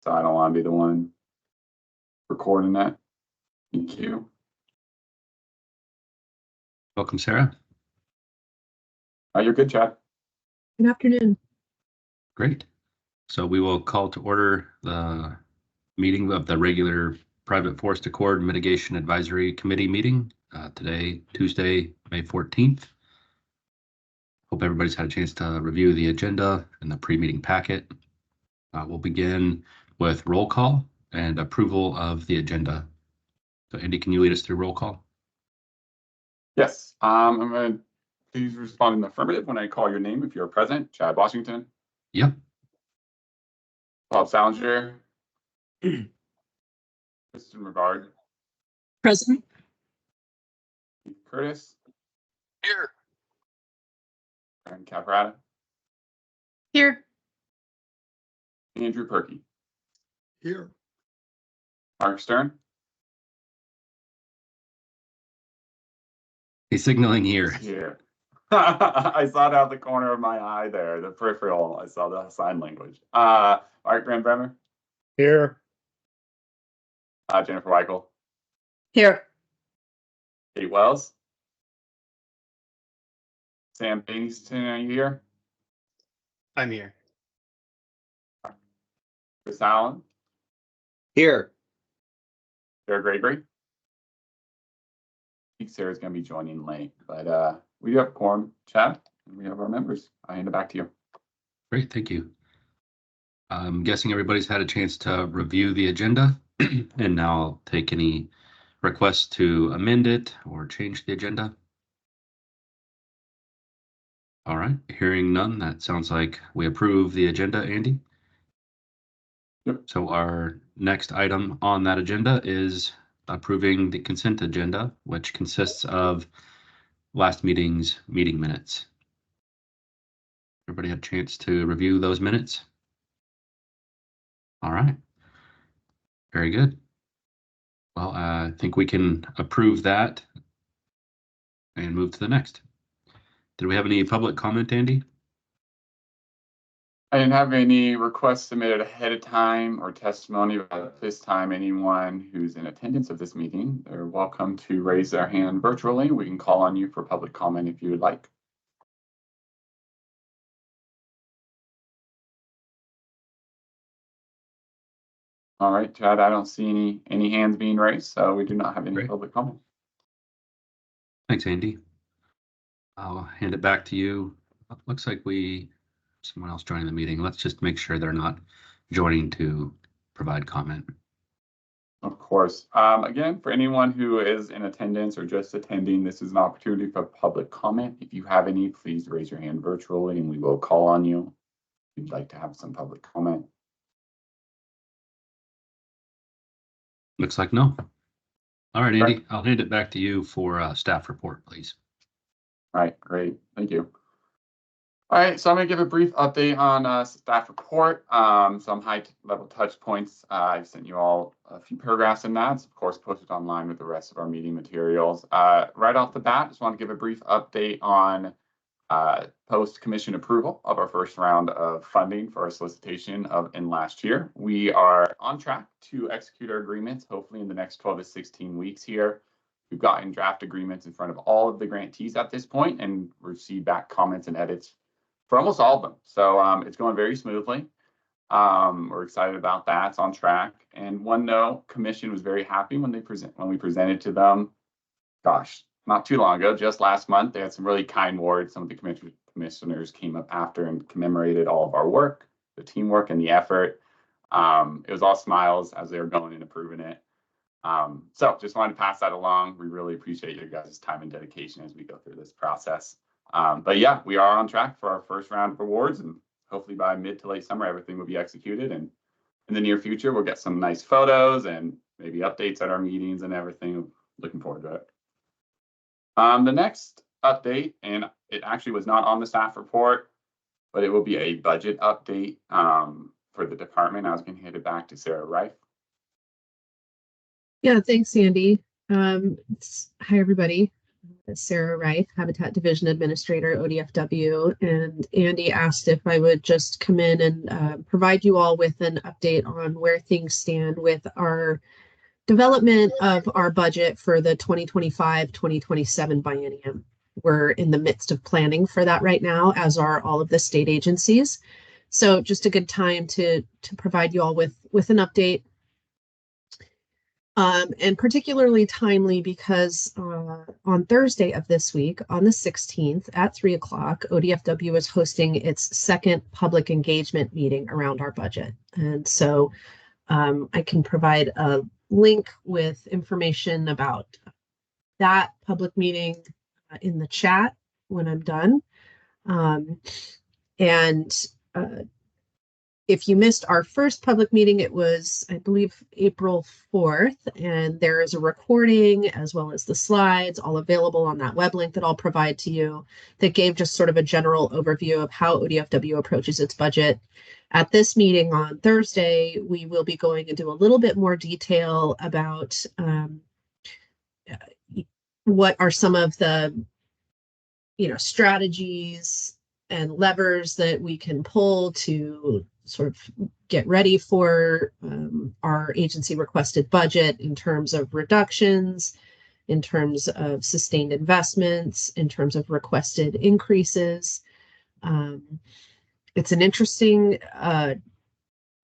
so I don't want to be the one recording that. Thank you. Welcome, Sarah. You're good, Chad. Good afternoon. Great. So we will call to order the meeting of the regular Private Forest Accord Mitigation Advisory Committee meeting today, Tuesday, May 14th. Hope everybody's had a chance to review the agenda and the pre-meeting packet. We'll begin with roll call and approval of the agenda. So Andy, can you lead us through roll call? Yes, I'm going to please respond in the affirmative when I call your name if you're present. Chad Washington. Yep. Bob Salinger. Kristen Regard. Present. Keith Curtis. Here. Aaron Caprata. Here. Andrew Perky. Here. Mark Stern. He's signaling here. Here. I saw it out the corner of my eye there, the peripheral. I saw the sign language. Mark Van Bremer. Here. Jennifer Weichel. Here. Kate Wells. Sam Bangston, are you here? I'm here. Chris Allen. Here. Sarah Gregory. I think Sarah's going to be joining late, but we do have a quorum, Chad, and we have our members. I hand it back to you. Great, thank you. I'm guessing everybody's had a chance to review the agenda, and now I'll take any requests to amend it or change the agenda. All right, hearing none, that sounds like we approve the agenda, Andy. Yep. So our next item on that agenda is approving the consent agenda, which consists of last meeting's meeting minutes. Everybody had a chance to review those minutes? All right. Very good. Well, I think we can approve that and move to the next. Did we have any public comment, Andy? I didn't have any requests submitted ahead of time or testimony, but at this time, anyone who's in attendance of this meeting, they're welcome to raise their hand virtually. We can call on you for public comment if you would like. All right, Chad, I don't see any hands being raised, so we do not have any Great. public comment. Thanks, Andy. I'll hand it back to you. Looks like someone else joining the meeting. Let's just make sure they're not joining to provide comment. Of course. Again, for anyone who is in attendance or just attending, this is an opportunity for public comment. If you have any, please raise your hand virtually and we will call on you if you'd like to have some public comment. Looks like no. All right, Andy, I'll hand it back to you for staff report, please. All right, great. Thank you. All right, so I'm going to give a brief update on staff report. Some high-level touch points. I've sent you all a few paragraphs in that. It's, of course, posted online with the rest of our meeting materials. Right off the bat, just want to give a brief update on post-commission approval of our first round of funding for our solicitation in last year. We are on track to execute our agreements, hopefully in the next 12 to 16 weeks here. We've gotten draft agreements in front of all of the grantees at this point and received back comments and edits for almost all of them. So it's going very smoothly. We're excited about that. It's on track. And one note, commission was very happy when we presented to them. Gosh, not too long ago, just last month, they had some really kind words. Some of the commissioners came up after and commemorated all of our work, the teamwork and the effort. It was all smiles as they were going and approving it. So just wanted to pass that along. We really appreciate your guys' time and dedication as we go through this process. But yeah, we are on track for our first round of awards, and hopefully by mid to late summer, everything will be executed. And in the near future, we'll get some nice photos and maybe updates at our meetings and everything. Looking forward to it. The next update, and it actually was not on the staff report, but it will be a budget update for the department. I was going to hand it back to Sarah Reif. Yeah, thanks, Sandy. Hi, everybody. Sarah Reif, Habitat Division Administrator, ODFW, and Andy asked if I would just come in and provide you all with an update on where things stand with our development of our budget for the 2025-2027 biennium. We're in the midst of planning for that right now, as are all of the state agencies. So just a good time to provide you all with an update. And particularly timely because on Thursday of this week, on the 16th at 3 o'clock, ODFW is hosting its second public engagement meeting around our budget. And so I can provide a link with information about that public meeting in the chat when I'm done. If you missed our first public meeting, it was, I believe, April 4th, and there is a recording as well as the slides all available on that web link that I'll provide to you that gave just sort of a general overview of how ODFW approaches its budget. At this meeting on Thursday, we will be going into a little bit more detail about what are some of the strategies and levers that we can pull to sort of get ready for our agency requested budget in terms of reductions, in terms of sustained investments, in terms of requested increases. It's an interesting,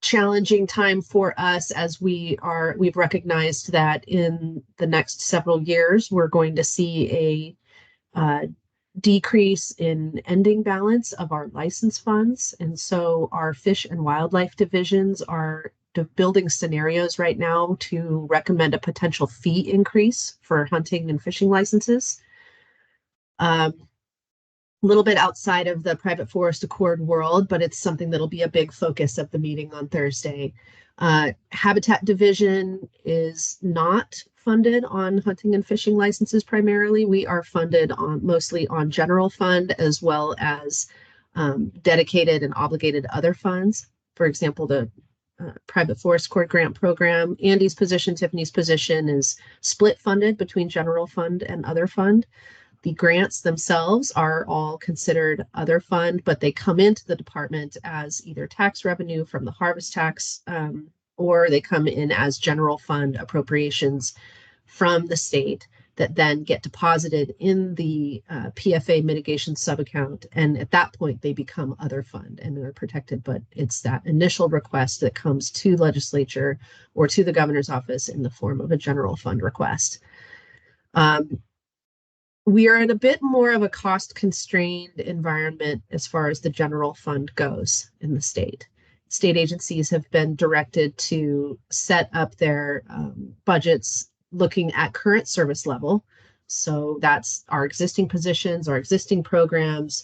challenging time for us as we've recognized that in the next several years, we're going to see a decrease in ending balance of our license funds. And so our fish and wildlife divisions are building scenarios right now to recommend a potential fee increase for hunting and fishing licenses. A little bit outside of the private forest accord world, but it's something that'll be a big focus of the meeting on Thursday. Habitat division is not funded on hunting and fishing licenses primarily. We are funded mostly on general fund as well as dedicated and obligated other funds. For example, the private forest accord grant program, Andy's position, Tiffany's position is split funded between general fund and other fund. The grants themselves are all considered other fund, but they come into the department as either tax revenue from the harvest tax or they come in as general fund appropriations from the state that then get deposited in the PFA mitigation subaccount. And at that point, they become other fund and they're protected. But it's that initial request that comes to legislature or to the governor's office in the form of a general fund request. We are in a bit more of a cost-constrained environment as far as the general fund goes in the state. State agencies have been directed to set up their budgets looking at current service level. So that's our existing positions, our existing programs,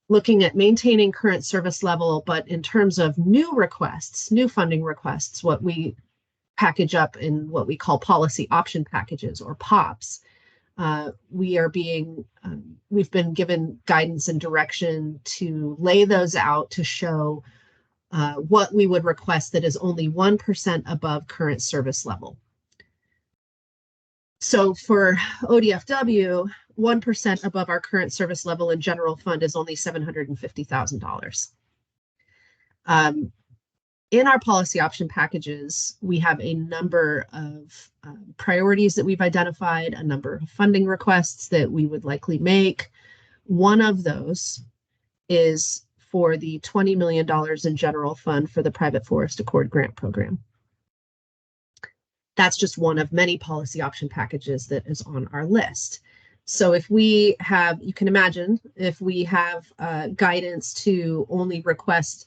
looking at maintaining current service level, but in terms of new requests, new funding requests, what we package up in what we call policy option packages or POPs. We've been given guidance and direction to lay those out to show what we would request that is only 1% above current service level. So for ODFW, 1% above our current service level in general fund is only $750,000. In our policy option packages, we have a number of priorities that we've identified, a number of funding requests that we would likely make. One of those is for the $20 million in general fund for the private forest accord grant program. That's just one of many policy option packages that is on our list. So if we have, you can imagine, if we have guidance to only request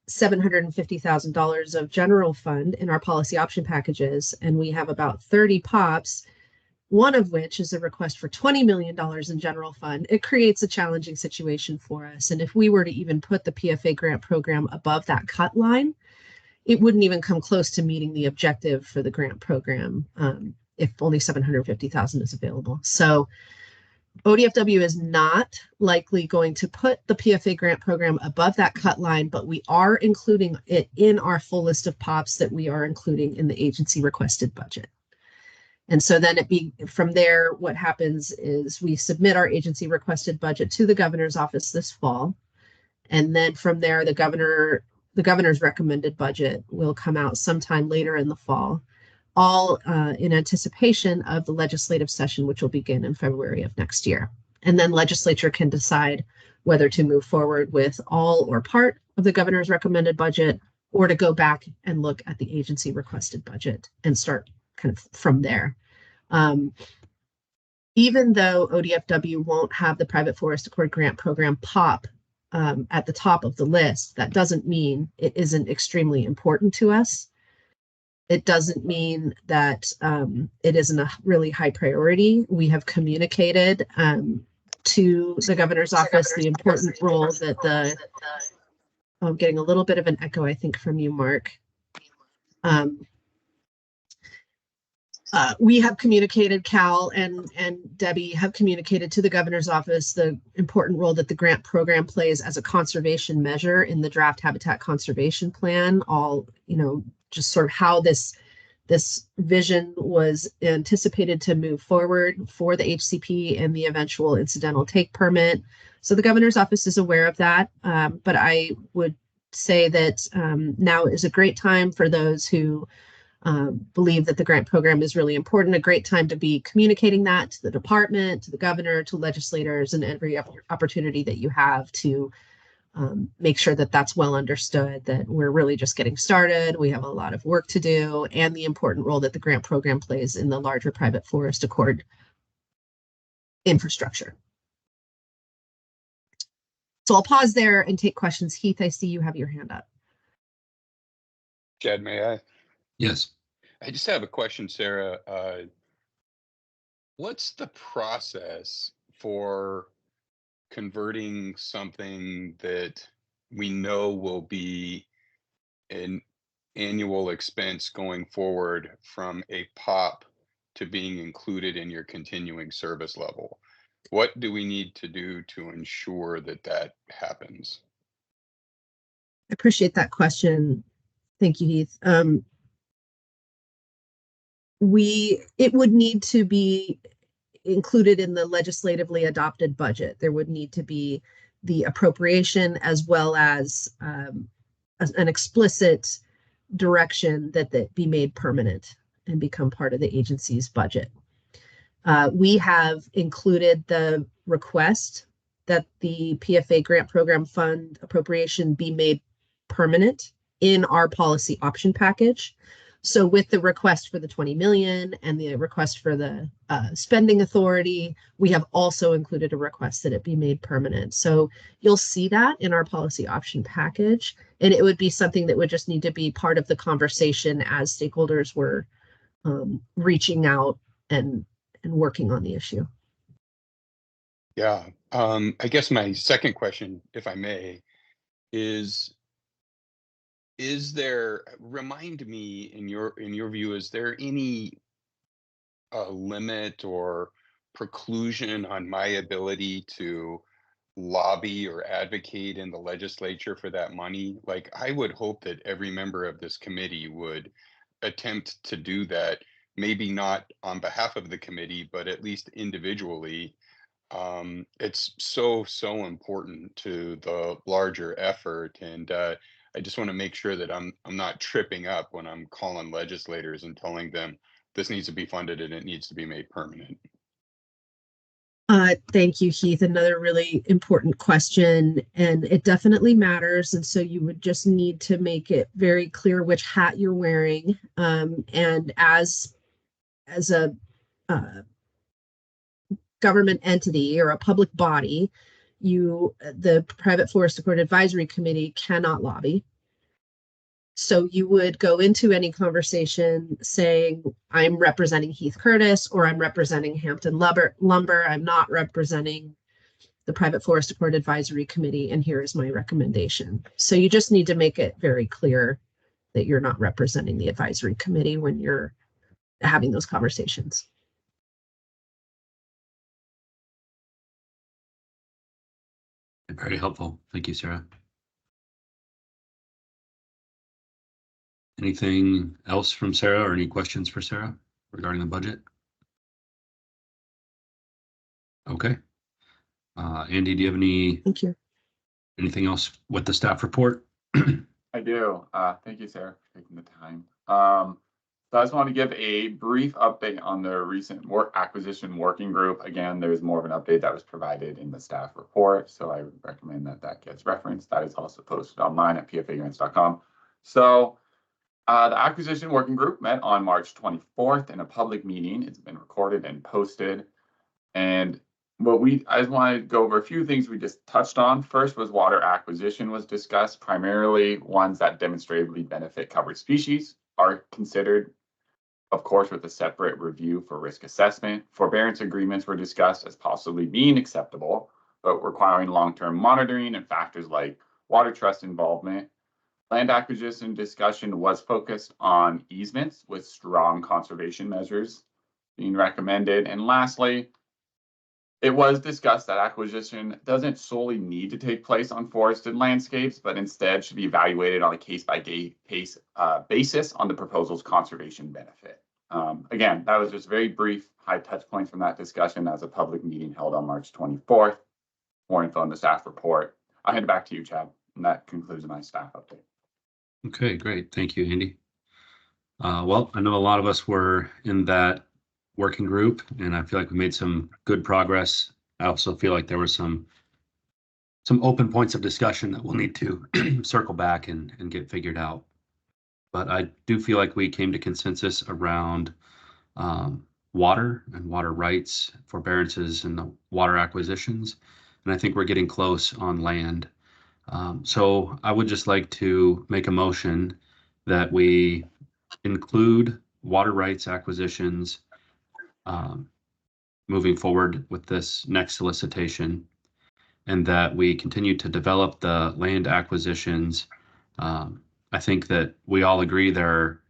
$750,000 of general fund in our policy option packages, and we have about 30 POPs, one of which is a request for $20 million in general fund, it creates a challenging situation for us. And if we were to even put the PFA grant program above that cut line, it wouldn't even come close to meeting the objective for the grant program if only $750,000 is available. So ODFW is not likely going to put the PFA grant program above that cut line, but we are including it in our full list of POPs that we are including in the agency requested budget. And so then from there, what happens is we submit our agency requested budget to the governor's office this fall. And then from there, the governor's recommended budget will come out sometime later in the fall, all in anticipation of the legislative session, which will begin in February of next year. And then legislature can decide whether to move forward with all or part of the governor's recommended budget, or to go back and look at the agency requested budget and start kind of from there. Even though ODFW won't have the Private Forest Accord Grant Program pop at the top of the list, that doesn't mean it isn't extremely important to us. It doesn't mean that it isn't a really high priority. We have communicated to the governor's office the important role that I'm getting a little bit of an echo, I think, from you, Mark. We have communicated, Cal and Debbie have communicated to the governor's office the important role that the grant program plays as a conservation measure in the draft habitat conservation plan. All, just sort of how this vision was anticipated to move forward for the HCP and the eventual incidental take permit. So the governor's office is aware of that, but I would say that now is a great time for those who believe that the grant program is really important, a great time to be communicating that to the department, to the governor, to legislators, and every opportunity that you have to make sure that that's well understood, that we're really just getting started. We have a lot of work to do, and the important role that the grant program plays in the larger Private Forest Accord infrastructure. So I'll pause there and take questions. Heath, I see you have your hand up. Chad, may I? Yes. I just have a question, Sarah. What's the process for converting something that we know will be an annual expense going forward from a POP to being included in your continuing service level? What do we need to do to ensure that that happens? I appreciate that question. Thank you, Heath. It would need to be included in the legislatively adopted budget. There would need to be the appropriation as well as an explicit direction that be made permanent and become part of the agency's budget. We have included the request that the PFA grant program fund appropriation be made permanent in our policy option package. So with the request for the 20 million and the request for the spending authority, we have also included a request that it be made permanent. So you'll see that in our policy option package, and it would be something that would just need to be part of the conversation as stakeholders were reaching out and working on the issue. Yeah, I guess my second question, if I may, is there, remind me, in your view, is there any limit or preclusion on my ability to lobby or advocate in the legislature for that money? Like, I would hope that every member of this committee would attempt to do that, maybe not on behalf of the committee, but at least individually. It's so important to the larger effort, and I just want to make sure that I'm not tripping up when I'm calling legislators and telling them this needs to be funded and it needs to be made permanent. Thank you, Heath. Another really important question, and it definitely matters. And so you would just need to make it very clear which hat you're wearing. And as a government entity or a public body, the Private Forest Accord Advisory Committee cannot lobby. So you would go into any conversation saying, I'm representing Heath Curtis, or I'm representing Hampton Lumber. I'm not representing the Private Forest Accord Advisory Committee, and here is my recommendation. So you just need to make it very clear that you're not representing the advisory committee when you're having those conversations. Very helpful. Thank you, Sarah. Anything else from Sarah, or any questions for Sarah regarding the budget? Okay. Andy, do you have Thank you. anything else with the staff report? I do. Thank you, Sarah, for taking the time. So I just want to give a brief update on the recent acquisition working group. Again, there's more of an update that was provided in the staff report, so I would recommend that that gets referenced. That is also posted online at pfagrants.com. So the acquisition working group met on March 24th in a public meeting. It's been recorded and posted. And I just want to go over a few things we just touched on. First was water acquisition was discussed, primarily ones that demonstrably benefit covered species are considered, of course, with a separate review for risk assessment. Forbearance agreements were discussed as possibly being acceptable, but requiring long-term monitoring and factors like water trust involvement. Land acquisition discussion was focused on easements with strong conservation measures being recommended. And lastly, it was discussed that acquisition doesn't solely need to take place on forested landscapes, but instead should be evaluated on a case-by-case basis on the proposal's conservation benefit. Again, that was just very brief, high touch points from that discussion as a public meeting held on March 24th. More info on the staff report. I'll hand it back to you, Chad, and that concludes my staff update. Okay, great. Thank you, Andy. Well, I know a lot of us were in that working group, and I feel like we made some good progress. I also feel like there were some open points of discussion that we'll need to circle back and get figured out. But I do feel like we came to consensus around water and water rights, forbearances, and the water acquisitions. And I think we're getting close on land. So I would just like to make a motion that we include water rights acquisitions moving forward with this next solicitation, and that we continue to develop the land acquisitions. I think that we all agree there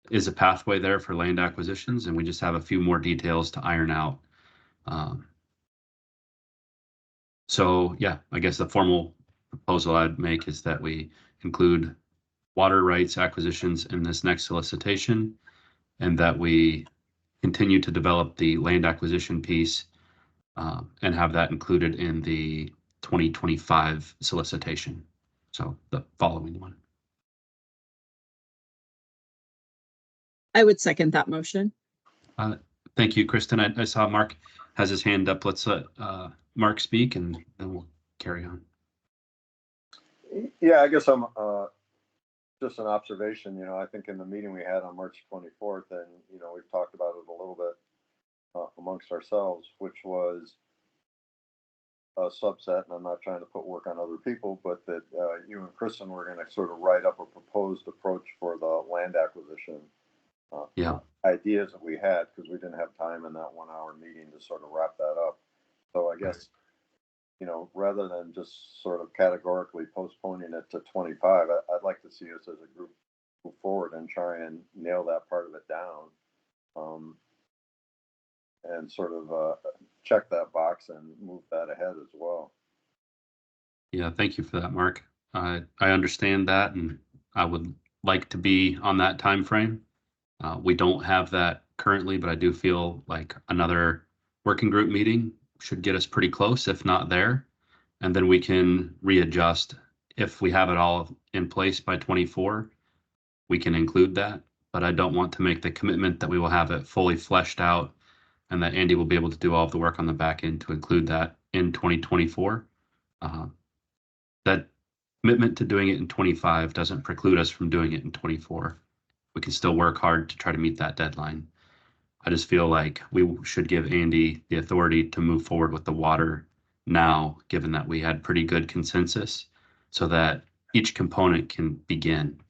is a pathway there for land acquisitions, and we just have a few more details to iron out. So yeah, I guess the formal proposal I'd make is that we include water rights acquisitions in this next solicitation, and that we continue to develop the land acquisition piece and have that included in the 2025 solicitation. So the following one. I would second that motion. Thank you, Kristen. I saw Mark has his hand up. Let's let Mark speak, and then we'll carry on. Yeah, I guess I'm just an observation. You know, I think in the meeting we had on March 24th, and you know, we've talked about it a little bit amongst ourselves, which was a subset, and I'm not trying to put work on other people, but that you and Kristen were going to sort of write up a proposed approach for the land acquisition ideas that we had, because we didn't have time in that 1 hour meeting to sort of wrap that up. So I guess, you know, rather than just sort of categorically postponing it to 25, I'd like to see us as a group move forward and try and nail that part of it down, and sort of check that box and move that ahead as well. Yeah, thank you for that, Mark. I understand that, and I would like to be on that time frame. We don't have that currently, but I do feel like another working group meeting should get us pretty close, if not there. And then we can readjust. If we have it all in place by 24, we can include that. But I don't want to make the commitment that we will have it fully fleshed out and that Andy will be able to do all of the work on the back end to include that in 2024. That commitment to doing it in 25 doesn't preclude us from doing it in 24. We can still work hard to try to meet that deadline. I just feel like we should give Andy the authority to move forward with the water now, given that we had pretty good consensus, so that each component can begin.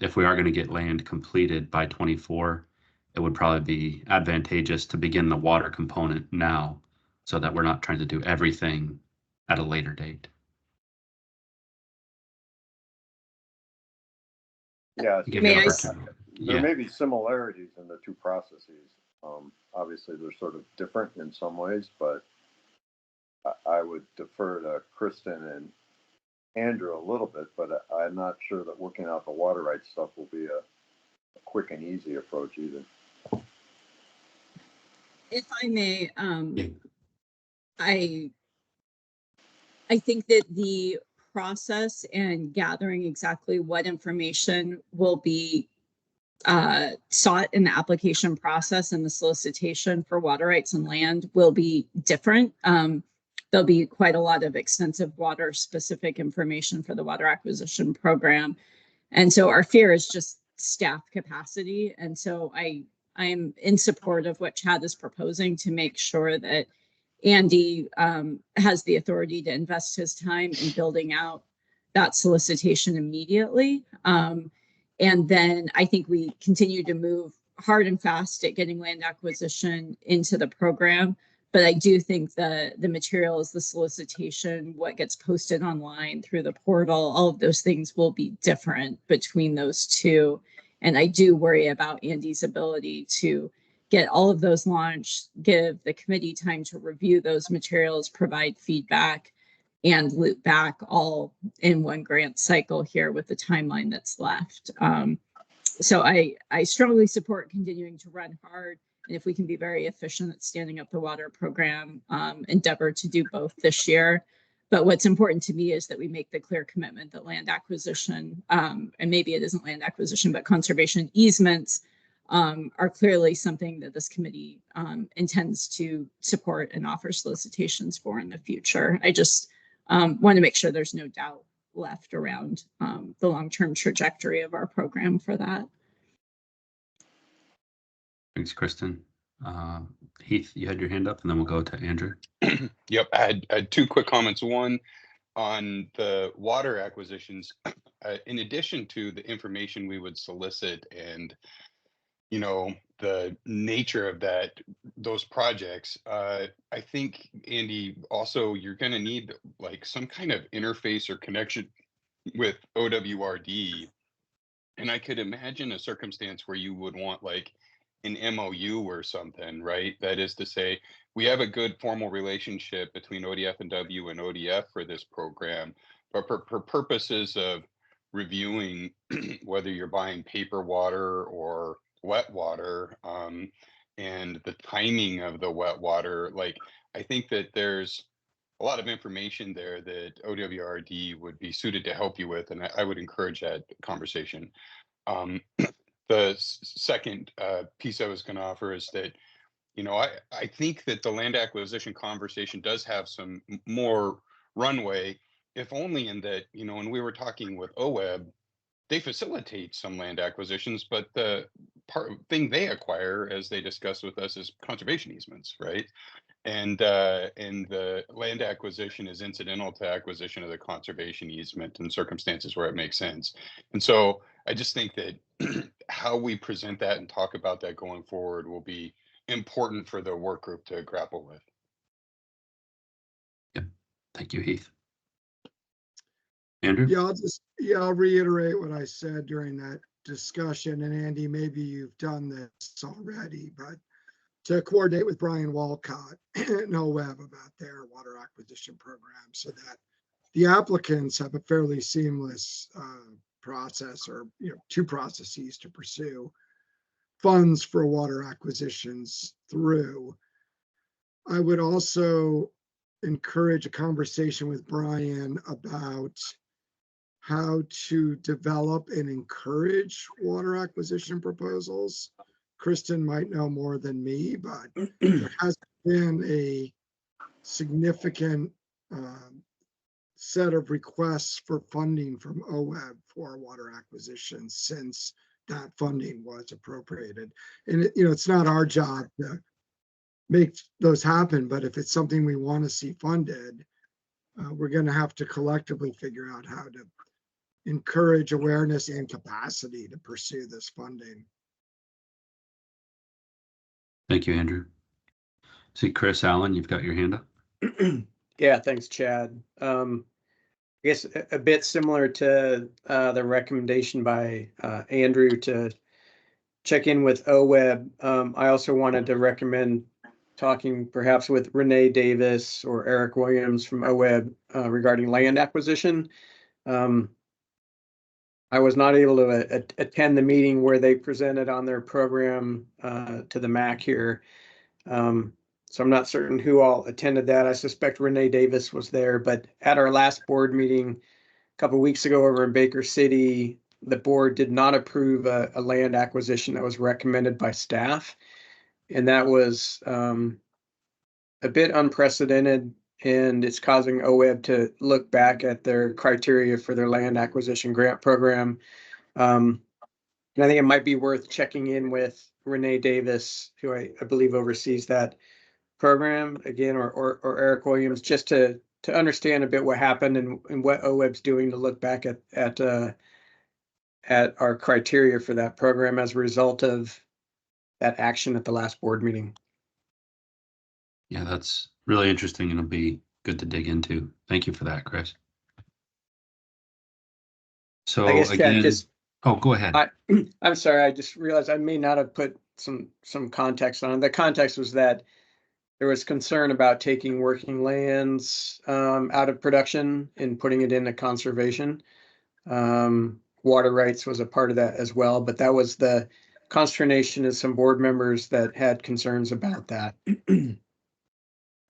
If we are going to get land completed by 24, it would probably be advantageous to begin the water component now, so that we're not trying to do everything at a later date. Yeah, there may be similarities in the two processes. Obviously, they're sort of different in some ways, but I would defer to Kristen and Andrew a little bit, but I'm not sure that working out the water rights stuff will be a quick and easy approach either. If I may, I think that the process and gathering exactly what information will be sought in the application process and the solicitation for water rights and land will be different. There'll be quite a lot of extensive water specific information for the water acquisition program. And so our fear is just staff capacity. And so I'm in support of what Chad is proposing to make sure that Andy has the authority to invest his time in building out that solicitation immediately. And then I think we continue to move hard and fast at getting land acquisition into the program. But I do think the materials, the solicitation, what gets posted online through the portal, all of those things will be different between those two. And I do worry about Andy's ability to get all of those launched, give the committee time to review those materials, provide feedback, and loop back all in one grant cycle here with the timeline that's left. So I strongly support continuing to run hard. And if we can be very efficient at standing up the water program, endeavor to do both this year. But what's important to me is that we make the clear commitment that land acquisition, and maybe it isn't land acquisition, but conservation easements are clearly something that this committee intends to support and offer solicitations for in the future. I just want to make sure there's no doubt left around the long-term trajectory of our program for that. Thanks, Kristen. Heath, you had your hand up, and then we'll go to Andrew. Yep, I had two quick comments. One on the water acquisitions. In addition to the information we would solicit and the nature of those projects, I think, Andy, also you're going to need like some kind of interface or connection with OWRD. And I could imagine a circumstance where you would want like an MOU or something, right? That is to say, we have a good formal relationship between ODF and W and ODF for this program, but for purposes of reviewing whether you're buying paper water or wet water, and the timing of the wet water, like I think that there's a lot of information there that OWRD would be suited to help you with, and I would encourage that conversation. The second piece I was going to offer is that, I think that the land acquisition conversation does have some more runway, if only in that, when we were talking with OWEB, they facilitate some land acquisitions, but the thing they acquire, as they discuss with us, is conservation easements, right? And the land acquisition is incidental to acquisition of the conservation easement in circumstances where it makes sense. And so I just think that how we present that and talk about that going forward will be important for the work group to grapple with. Yep. Thank you, Heath. Andrew? Yeah, I'll reiterate what I said during that discussion. And Andy, maybe you've done this already, but to coordinate with Brian Walcott and OWEB about their water acquisition program so that the applicants have a fairly seamless process, or two processes to pursue funds for water acquisitions through. I would also encourage a conversation with Brian about how to develop and encourage water acquisition proposals. Kristen might know more than me, but there has been a significant set of requests for funding from OWEB for water acquisition since that funding was appropriated. And it's not our job to make those happen, but if it's something we want to see funded, we're going to have to collectively figure out how to encourage awareness and capacity to pursue this funding. Thank you, Andrew. See, Chris Allen, you've got your hand up. Yeah, thanks, Chad. I guess a bit similar to the recommendation by Andrew to check in with OWEB. I also wanted to recommend talking perhaps with Renee Davis or Eric Williams from OWEB regarding land acquisition. I was not able to attend the meeting where they presented on their program to the MAC here. So I'm not certain who all attended that. I suspect Renee Davis was there, but at our last board meeting a couple of weeks ago over in Baker City, the board did not approve a land acquisition that was recommended by staff. And that was a bit unprecedented, and it's causing OWEB to look back at their criteria for their land acquisition grant program. And I think it might be worth checking in with Renee Davis, who I believe oversees that program again, or Eric Williams, just to understand a bit what happened and what OWEB's doing to look back at our criteria for that program as a result of that action at the last board meeting. Yeah, that's really interesting and it'll be good to dig into. Thank you for that, Chris. So I guess, again, Chad, oh, go ahead. I'm sorry, I just realized I may not have put some context on it. The context was that there was concern about taking working lands out of production and putting it into conservation. Water rights was a part of that as well, but that was the consternation of some board members that had concerns about that.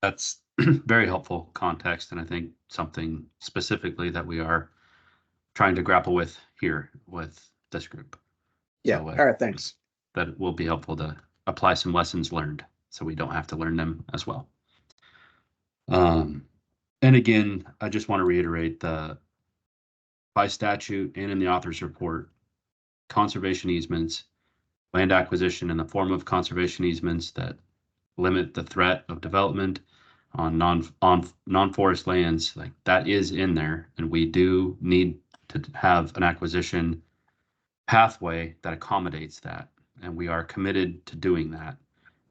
That's very helpful context, and I think something specifically that we are trying to grapple with here with this group. Yeah, So, all right, thanks. That will be helpful to apply some lessons learned so we don't have to learn them as well. And again, I just want to reiterate by statute and in the author's report, conservation easements, land acquisition in the form of conservation easements that limit the threat of development on non-forest lands, like that is in there, and we do need to have an acquisition pathway that accommodates that, and we are committed to doing that.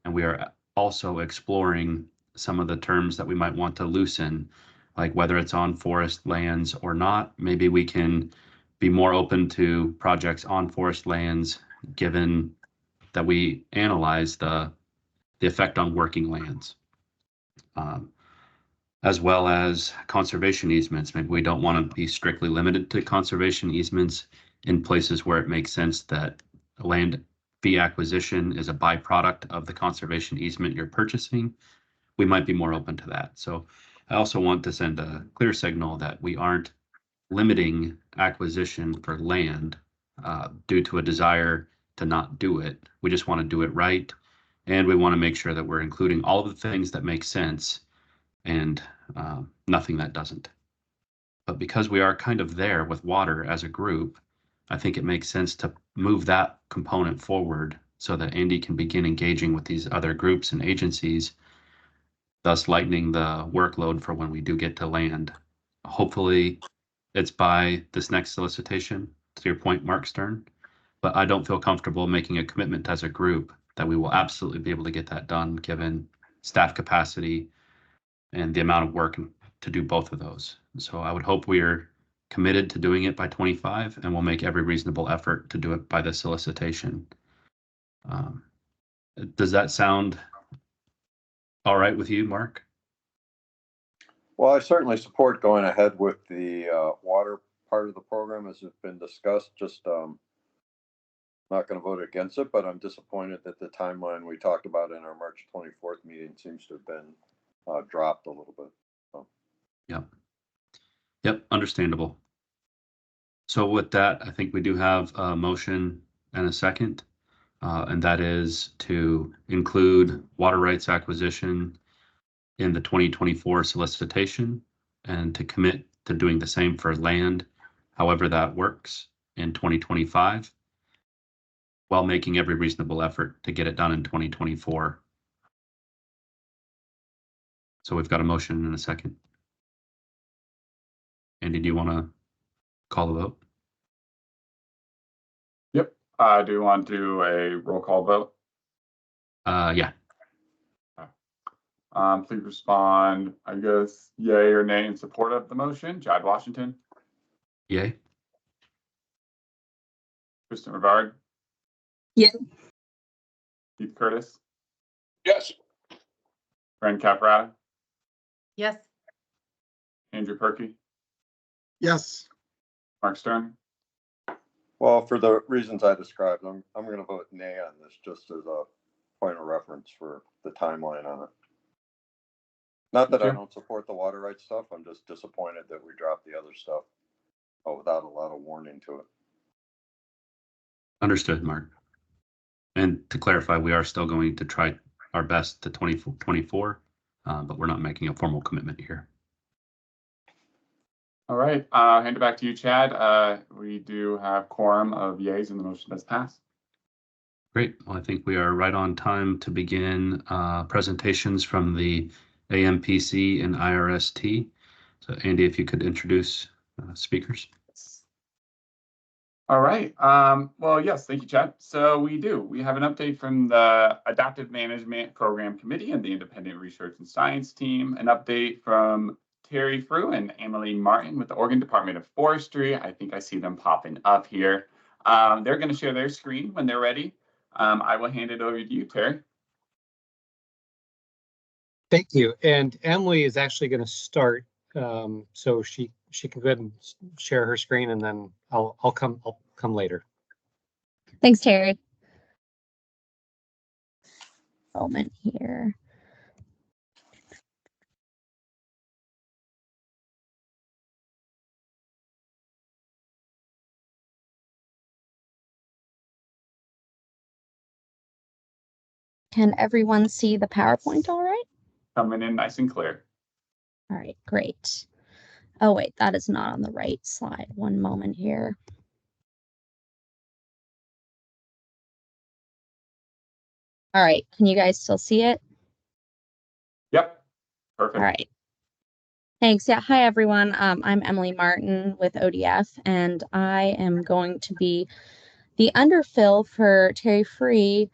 And we are also exploring some of the terms that we might want to loosen, like whether it's on forest lands or not. Maybe we can be more open to projects on forest lands, given that we analyze the effect on working lands, as well as conservation easements. Maybe we don't want to be strictly limited to conservation easements in places where it makes sense that land fee acquisition is a byproduct of the conservation easement you're purchasing. We might be more open to that. So I also want to send a clear signal that we aren't limiting acquisition for land due to a desire to not do it. We just want to do it right. And we want to make sure that we're including all of the things that make sense and nothing that doesn't. But because we are kind of there with water as a group, I think it makes sense to move that component forward so that Andy can begin engaging with these other groups and agencies, thus lightening the workload for when we do get to land. Hopefully it's by this next solicitation, to your point, Mark Stern, but I don't feel comfortable making a commitment as a group that we will absolutely be able to get that done given staff capacity and the amount of work to do both of those. So I would hope we are committed to doing it by 25, and we'll make every reasonable effort to do it by the solicitation. Does that sound all right with you, Mark? Well, I certainly support going ahead with the water part of the program as it's been discussed. Just not going to vote against it, but I'm disappointed that the timeline we talked about in our March 24th meeting seems to have been dropped a little bit. So. Yep, understandable. So with that, I think we do have a motion and a second, and that is to include water rights acquisition in the 2024 solicitation and to commit to doing the same for land, however that works in 2025, while making every reasonable effort to get it done in 2024. So we've got a motion and a second. Andy, do you want to call the vote? Yep. Do you want to do a roll call vote? Yeah. Please respond, I guess, yay or nay in support of the motion. Chad Washington. Yay. Kristen Rivard. Yeah. Keith Curtis. Yes. Ren Caprata. Yes. Andrew Perky. Yes. Mark Stern. Well, for the reasons I described, I'm going to vote nay on this just as a point of reference for the timeline on it. Not that I Sure. don't support the water rights stuff. I'm just disappointed that we dropped the other stuff without a lot of warning to it. Understood, Mark. And to clarify, we are still going to try our best to 2024, but we're not making a formal commitment here. All right, hand it back to you, Chad. We do have quorum of yays and the motion does pass. Great. Well, I think we are right on time to begin presentations from the AMPC and IRST. So Andy, if you could introduce speakers. All right. Well, yes, thank you, Chad. So we have an update from the Adaptive Management Program Committee and the Independent Research and Science Team, an update from Terry Frew and Emily Martin with the Oregon Department of Forestry. I think I see them popping up here. They're going to share their screen when they're ready. I will hand it over to you, Terry. Thank you. And Emily is actually going to start, so she can go ahead and share her screen, and then I'll come later. Thanks, Terry. Moment here. Can everyone see the PowerPoint all right? Coming in nice and clear. All right, great. Oh, wait, that is not on the right slide. One moment here. All right, can you guys still see it? Yep, perfect. All right. Thanks. Yeah, hi, everyone. I'm Emily Martin with ODF, and I am going to be the underfill for Terry Free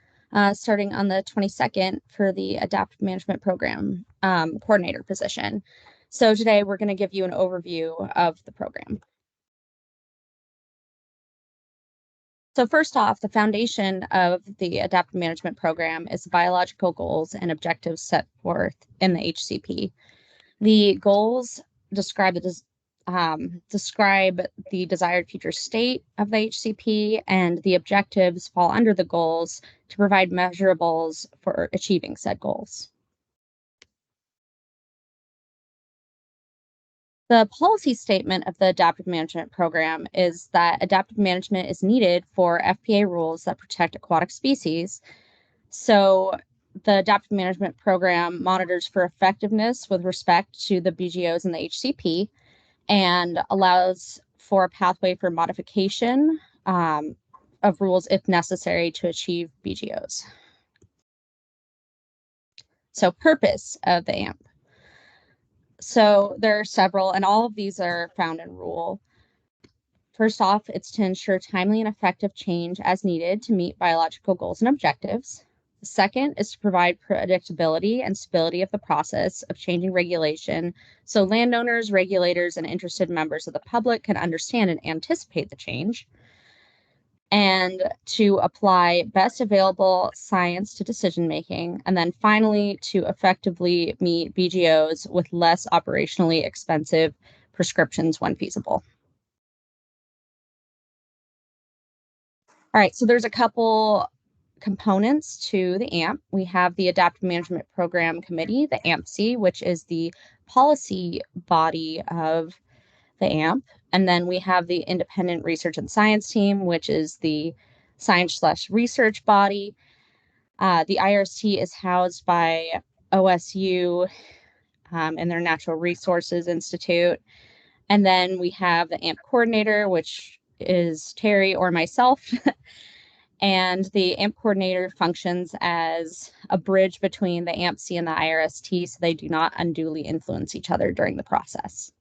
starting on the 22nd for the Adaptive Management Program coordinator position. So today we're going to give you an overview of the program. So first off, the foundation of the Adaptive Management Program is biological goals and objectives set forth in the HCP. The goals describe the desired future state of the HCP, and the objectives fall under the goals to provide measurables for achieving said goals. The policy statement of the Adaptive Management Program is that adaptive management is needed for FPA rules that protect aquatic species. So the Adaptive Management Program monitors for effectiveness with respect to the BGOs and the HCP, and allows for a pathway for modification of rules if necessary to achieve BGOs. So purpose of the AMP. So there are several, and all of these are found in rule. First off, it's to ensure timely and effective change as needed to meet biological goals and objectives. The second is to provide predictability and stability of the process of changing regulation so landowners, regulators, and interested members of the public can understand and anticipate the change. And to apply best available science to decision making. And then finally, to effectively meet BGOs with less operationally expensive prescriptions when feasible. All right, so there's a couple components to the AMP. We have the Adaptive Management Program Committee, the AMPC, which is the policy body of the AMP. And then we have the Independent Research and Science Team, which is the science/research body. The IRST is housed by OSU and their Natural Resources Institute. And then we have the AMP coordinator, which is Terry or myself. And the AMP coordinator functions as a bridge between the AMPC and the IRST, so they do not unduly influence each other during the process.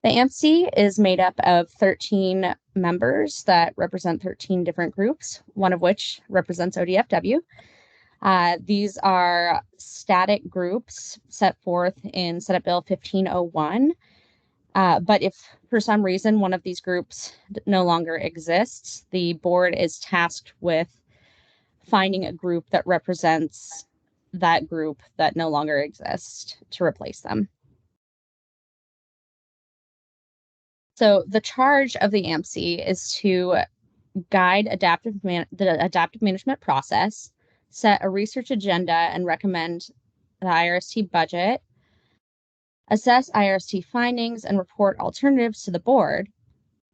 The AMPC is made up of 13 members that represent 13 different groups, one of which represents ODFW. These are static groups set forth in Senate Bill 1501. But if for some reason one of these groups no longer exists, the board is tasked with finding a group that represents that group that no longer exists to replace them. So the charge of the AMPC is to guide the adaptive management process, set a research agenda, and recommend the IRST budget, assess IRST findings and report alternatives to the board,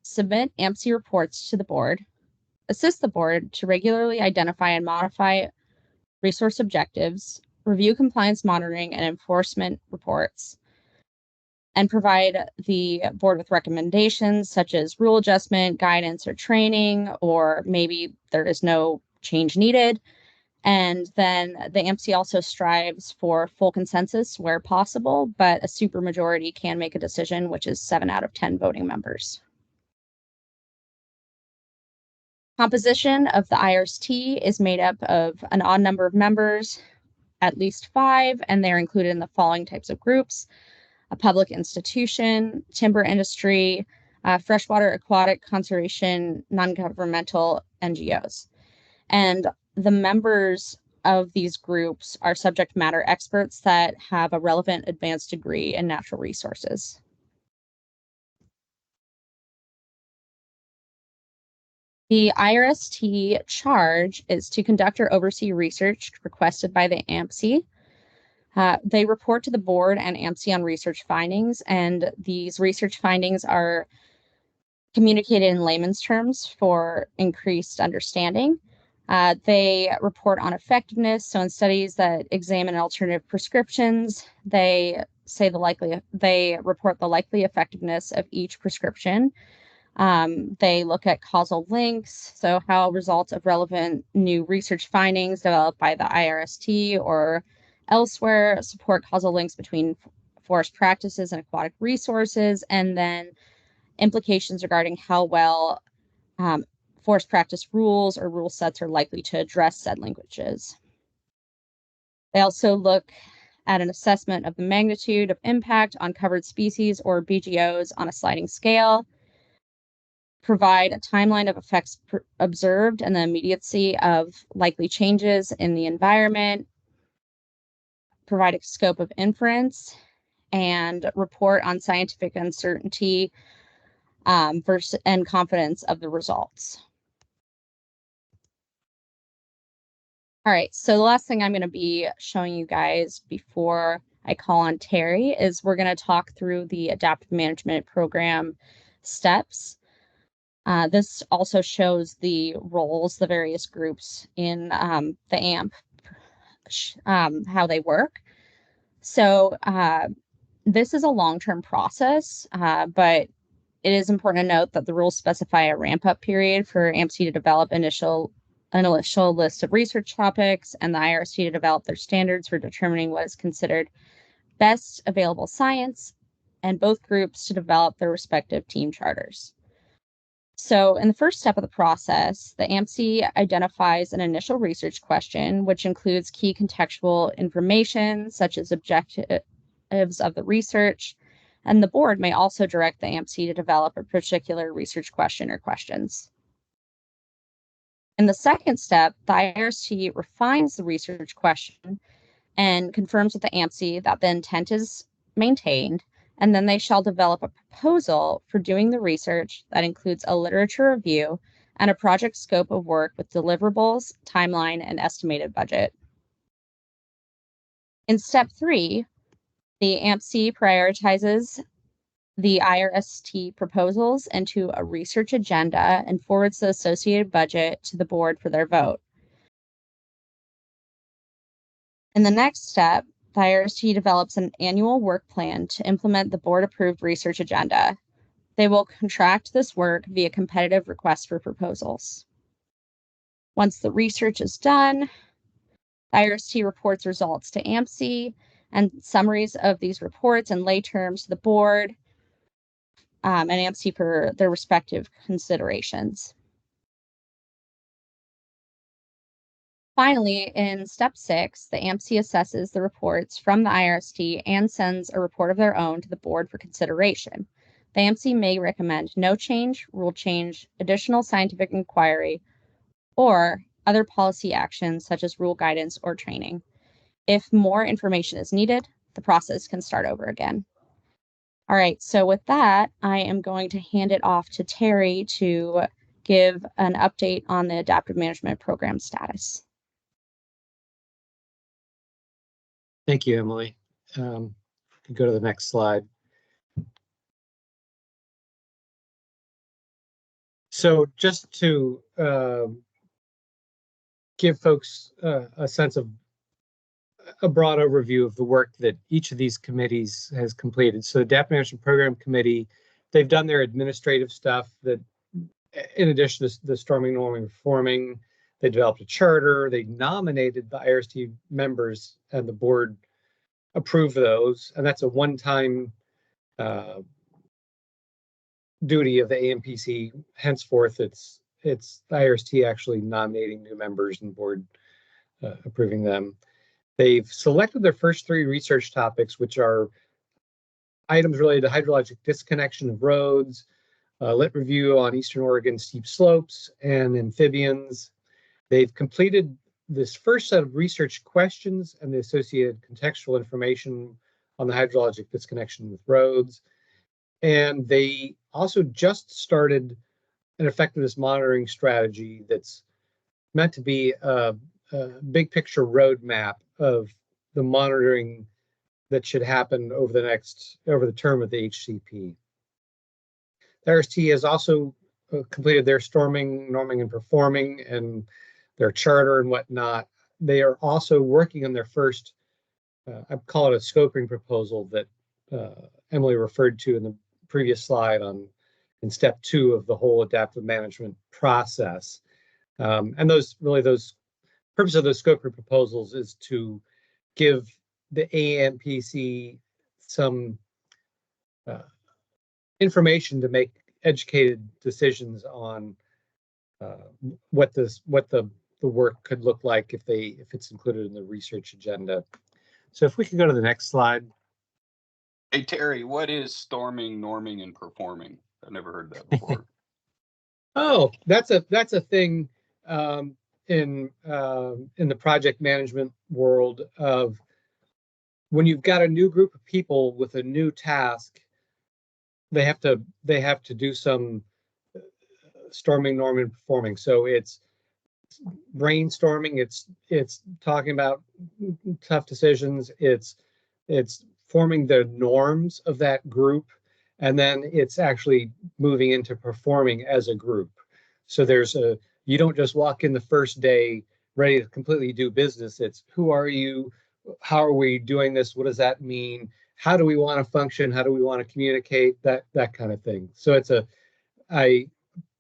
submit AMC reports to the board, assist the board to regularly identify and modify resource objectives, review compliance monitoring and enforcement reports, and provide the board with recommendations such as rule adjustment, guidance, or training, or maybe there is no change needed. And then the AMC also strives for full consensus where possible, but a supermajority can make a decision, which is 7 out of 10 voting members. Composition of the IRST is made up of an odd number of members, at least 5, and they're included in the following types of groups: a public institution, timber industry, freshwater aquatic conservation, non-governmental NGOs. And the members of these groups are subject matter experts that have a relevant advanced degree in natural resources. The IRST charge is to conduct or oversee research requested by the AMC. They report to the board and AMC on research findings, and these research findings are communicated in layman's terms for increased understanding. They report on effectiveness. So in studies that examine alternative prescriptions, they report the likely effectiveness of each prescription. They look at causal links, so how results of relevant new research findings developed by the IRST or elsewhere support causal links between forest practices and aquatic resources, and then implications regarding how well forest practice rules or rule sets are likely to address said linkages. They also look at an assessment of the magnitude of impact on covered species or BGOs on a sliding scale, provide a timeline of effects observed and the immediacy of likely changes in the environment, provide a scope of inference, and report on scientific uncertainty versus and confidence of the results. All right, so the last thing I'm going to be showing you guys before I call on Terry is we're going to talk through the adaptive management program steps. This also shows the roles, the various groups in the AMP, how they work. So this is a long-term process, but it is important to note that the rules specify a ramp-up period for AMC to develop an initial list of research topics, and the IRST to develop their standards for determining what is considered best available science, and both groups to develop their respective team charters. So in the first step of the process, the AMC identifies an initial research question, which includes key contextual information, such as objectives of the research, and the board may also direct the AMC to develop a particular research question or questions. In the second step, the IRST refines the research question and confirms with the AMC that the intent is maintained, and then they shall develop a proposal for doing the research that includes a literature review and a project scope of work with deliverables, timeline, and estimated budget. In step 3, the AMC prioritizes the IRST proposals into a research agenda and forwards the associated budget to the board for their vote. In the next step, the IRST develops an annual work plan to implement the board-approved research agenda. They will contract this work via competitive requests for proposals. Once the research is done, the IRST reports results to AMC and summaries of these reports in lay terms to the board and AMC for their respective considerations. Finally, in step 6, the AMC assesses the reports from the IRST and sends a report of their own to the board for consideration. The AMC may recommend no change, rule change, additional scientific inquiry, or other policy actions such as rule guidance or training. If more information is needed, the process can start over again. All right, so with that, I am going to hand it off to Terry to give an update on the adaptive management program status. Thank you, Emily. Go to the next slide. So just to give folks a sense of a broad overview of the work that each of these committees has completed. So the DAP Management Program Committee, they've done their administrative stuff that, in addition to the storming, norming, reforming, they developed a charter, they nominated the IRST members, and the board approved those. And that's a one-time duty of the AMPC. Henceforth, it's the IRST actually nominating new members and board approving them. They've selected their first 3 research topics, which are items related to hydrologic disconnection of roads, lit review on Eastern Oregon steep slopes, and amphibians. They've completed this first set of research questions and the associated contextual information on the hydrologic disconnection with roads. And they also just started an effectiveness monitoring strategy that's meant to be a big picture roadmap of the monitoring that should happen over the term of the HCP. The IRST has also completed their storming, norming, and performing, and their charter and whatnot. They are also working on their first, I call it a scoping proposal that Emily referred to in the previous slide in step 2 of the whole adaptive management process. And those purpose of those scoping proposals is to give the AMPC some information to make educated decisions on what the work could look like if it's included in the research agenda. So if we could go to the next slide. Hey, Terry, what is storming, norming, and performing? I've never heard that before. Oh, that's a thing in the project management world of when you've got a new group of people with a new task, they have to do some storming, norming, and performing. So it's brainstorming, it's talking about tough decisions, it's forming the norms of that group, and then it's actually moving into performing as a group. So you don't just walk in the first day ready to completely do business. It's who are you? How are we doing this? What does that mean? How do we want to function? How do we want to communicate? That kind of thing. So I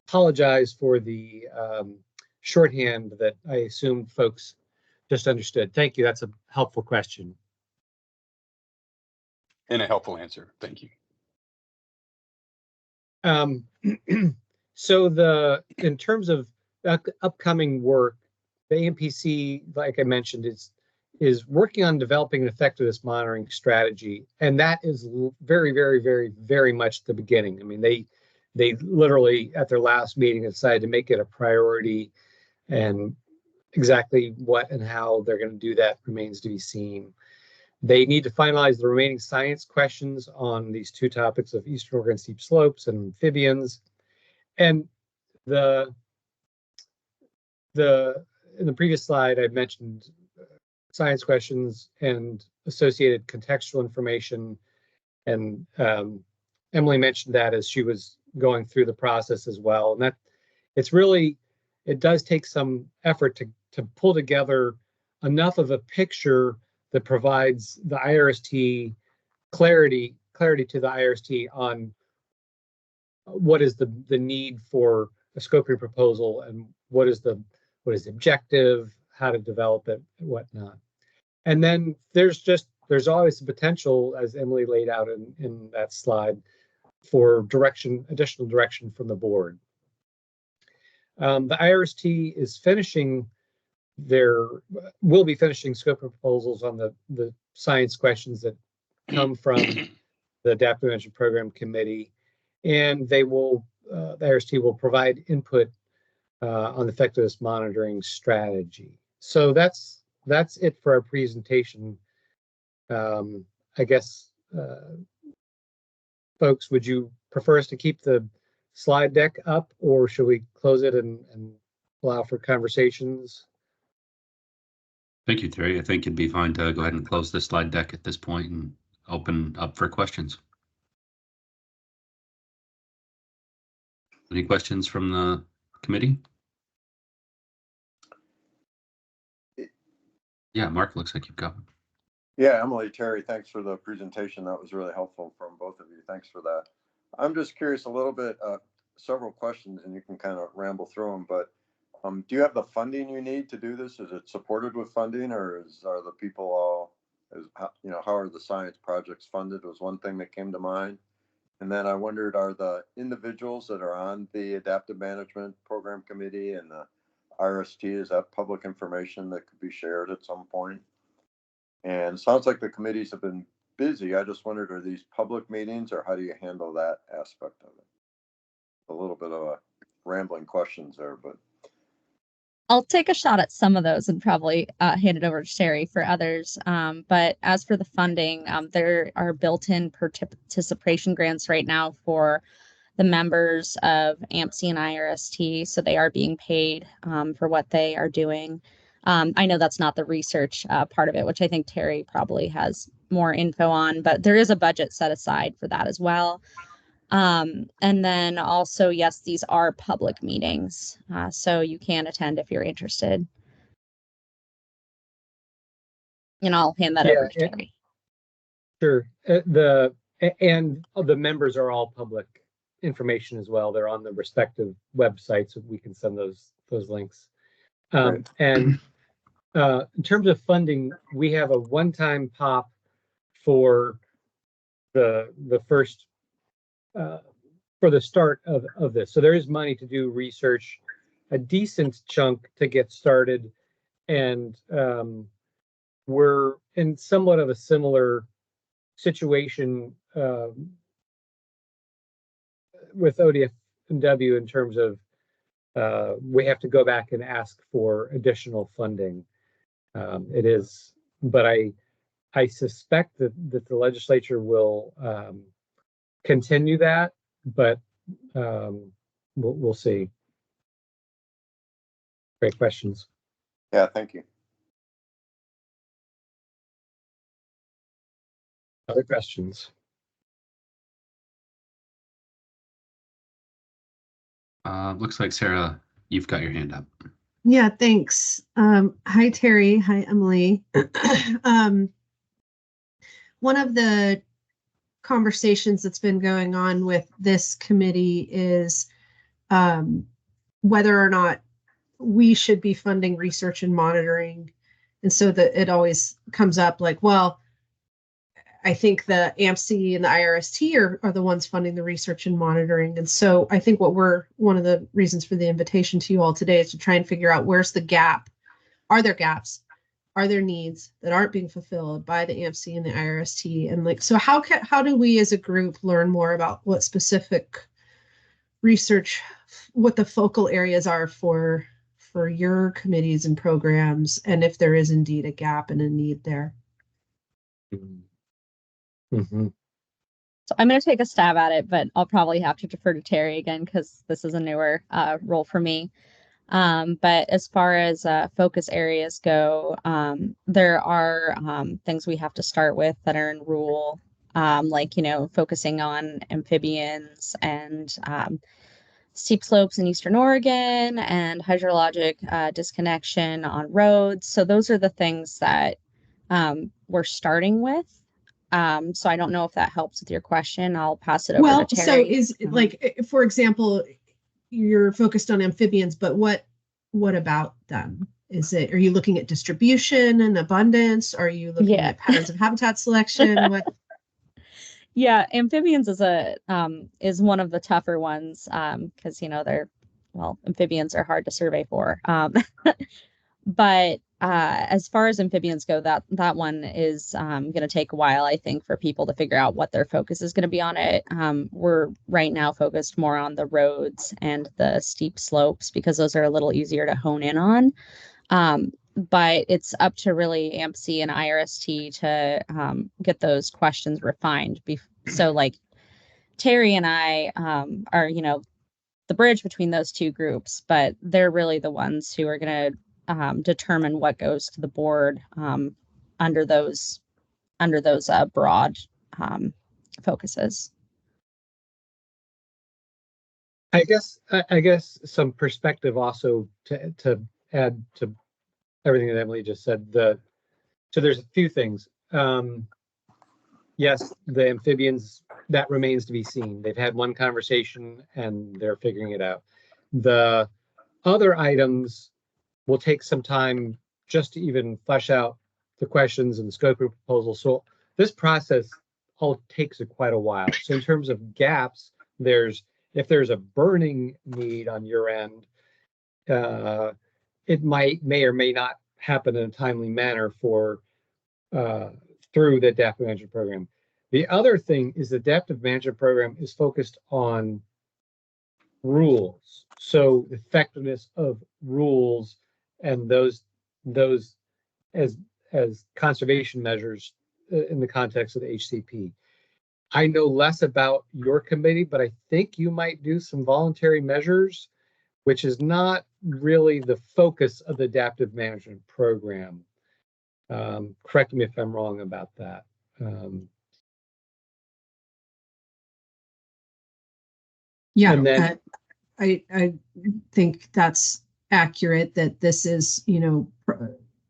apologize for the shorthand that I assumed folks just understood. Thank you. That's a helpful question. And a helpful answer. Thank you. So in terms of upcoming work, the AMPC, like I mentioned, is working on developing an effectiveness monitoring strategy, and that is very, very, very, very much the beginning. I mean, they literally at their last meeting decided to make it a priority, and exactly what and how they're going to do that remains to be seen. They need to finalize the remaining science questions on these 2 topics of Eastern Oregon steep slopes and amphibians. And in the previous slide, I mentioned science questions and associated contextual information. And Emily mentioned that as she was going through the process as well. And that it does take some effort to pull together enough of a picture that provides the IRST clarity to the IRST on what is the need for a scoping proposal and what is the objective, how to develop it, and whatnot. And then there's always the potential, as Emily laid out in that slide, for additional direction from the board. The IRST will be finishing scope proposals on the science questions that come from the Adaptive Management Program Committee, and the IRST will provide input on the effectiveness monitoring strategy. So that's it for our presentation. I guess, folks, would you prefer us to keep the slide deck up, or should we close it and allow for conversations? Thank you, Terry. I think it'd be fine to go ahead and close this slide deck at this point and open up for questions. Any questions from the committee? Yeah, Mark, looks like you've got one. Yeah, Emily, Terry, thanks for the presentation. That was really helpful from both of you. Thanks for that. I'm just curious a little bit, several questions, and you can kind of ramble through them, but do you have the funding you need to do this? Is it supported with funding, or are the people all, how are the science projects funded was one thing that came to mind. And then I wondered, are the individuals that are on the Adaptive Management Program Committee and the IRST, is that public information that could be shared at some point? And it sounds like the committees have been busy. I just wondered, are these public meetings, or how do you handle that aspect of it? A little bit of a rambling questions there, but. I'll take a shot at some of those and probably hand it over to Terry for others. But as for the funding, there are built-in participation grants right now for the members of AMPC and IRST, so they are being paid for what they are doing. I know that's not the research part of it, which I think Terry probably has more info on, but there is a budget set aside for that as well. And then also, yes, these are public meetings, so you can attend if you're interested. And I'll hand that over to Terry. Sure. And the members are all public information as well. They're on the respective websites, so we can send those links. And in terms of funding, we have a one-time pop for the first for the start of this. So there is money to do research, a decent chunk to get started, and we're in somewhat of a similar situation with ODFW in terms of we have to go back and ask for additional funding. It is, but I suspect that the legislature will continue that, but we'll see. Great questions. Yeah, thank you. Other questions? Looks like Sarah, you've got your hand up. Yeah, thanks. Hi, Terry. Hi, Emily. One of the conversations that's been going on with this committee is whether or not we should be funding research and monitoring. And so that it always comes up like, well, I think the AMPC and the IRST are the ones funding the research and monitoring. And so I think one of the reasons for the invitation to you all today is to try and figure out where's the gap. Are there gaps? Are there needs that aren't being fulfilled by the AMPC and the IRST? And so how do we as a group learn more about what specific research, what the focal areas are for your committees and programs, and if there is indeed a gap and a need there? Mm-hmm. So I'm going to take a stab at it, but I'll probably have to defer to Terry again because this is a newer role for me. But as far as focus areas go, there are things we have to start with that are in rule, like, focusing on amphibians and steep slopes in Eastern Oregon and hydrologic disconnection on roads. So those are the things that we're starting with. So I don't know if that helps with your question. I'll pass it over to Terry. So is like, for example, you're focused on amphibians, but what about them? Are you looking at distribution and abundance? Are you looking at patterns of habitat selection? What? Yeah, amphibians is one of the tougher ones because amphibians are hard to survey for. But as far as amphibians go, that one is going to take a while, I think, for people to figure out what their focus is going to be on it. We're right now focused more on the roads and the steep slopes because those are a little easier to hone in on. But it's up to really AMPC and IRST to get those questions refined. So like Terry and I are, the bridge between those two groups, but they're really the ones who are going to determine what goes to the board under those broad focuses. I guess some perspective also to add to everything that Emily just said. So there's a few things. Yes, the amphibians, that remains to be seen. They've had one conversation and they're figuring it out. The other items will take some time just to even flesh out the questions and the scope of proposal. So this process all takes quite a while. So in terms of gaps, if there's a burning need on your end, it may or may not happen in a timely manner through the adaptive management program. The other thing is the adaptive management program is focused on rules. So effectiveness of rules and those as conservation measures in the context of the HCP. I know less about your committee, but I think you might do some voluntary measures, which is not really the focus of the adaptive management program. Correct me if I'm wrong about that. Yeah, and then, I think that's accurate, that this is,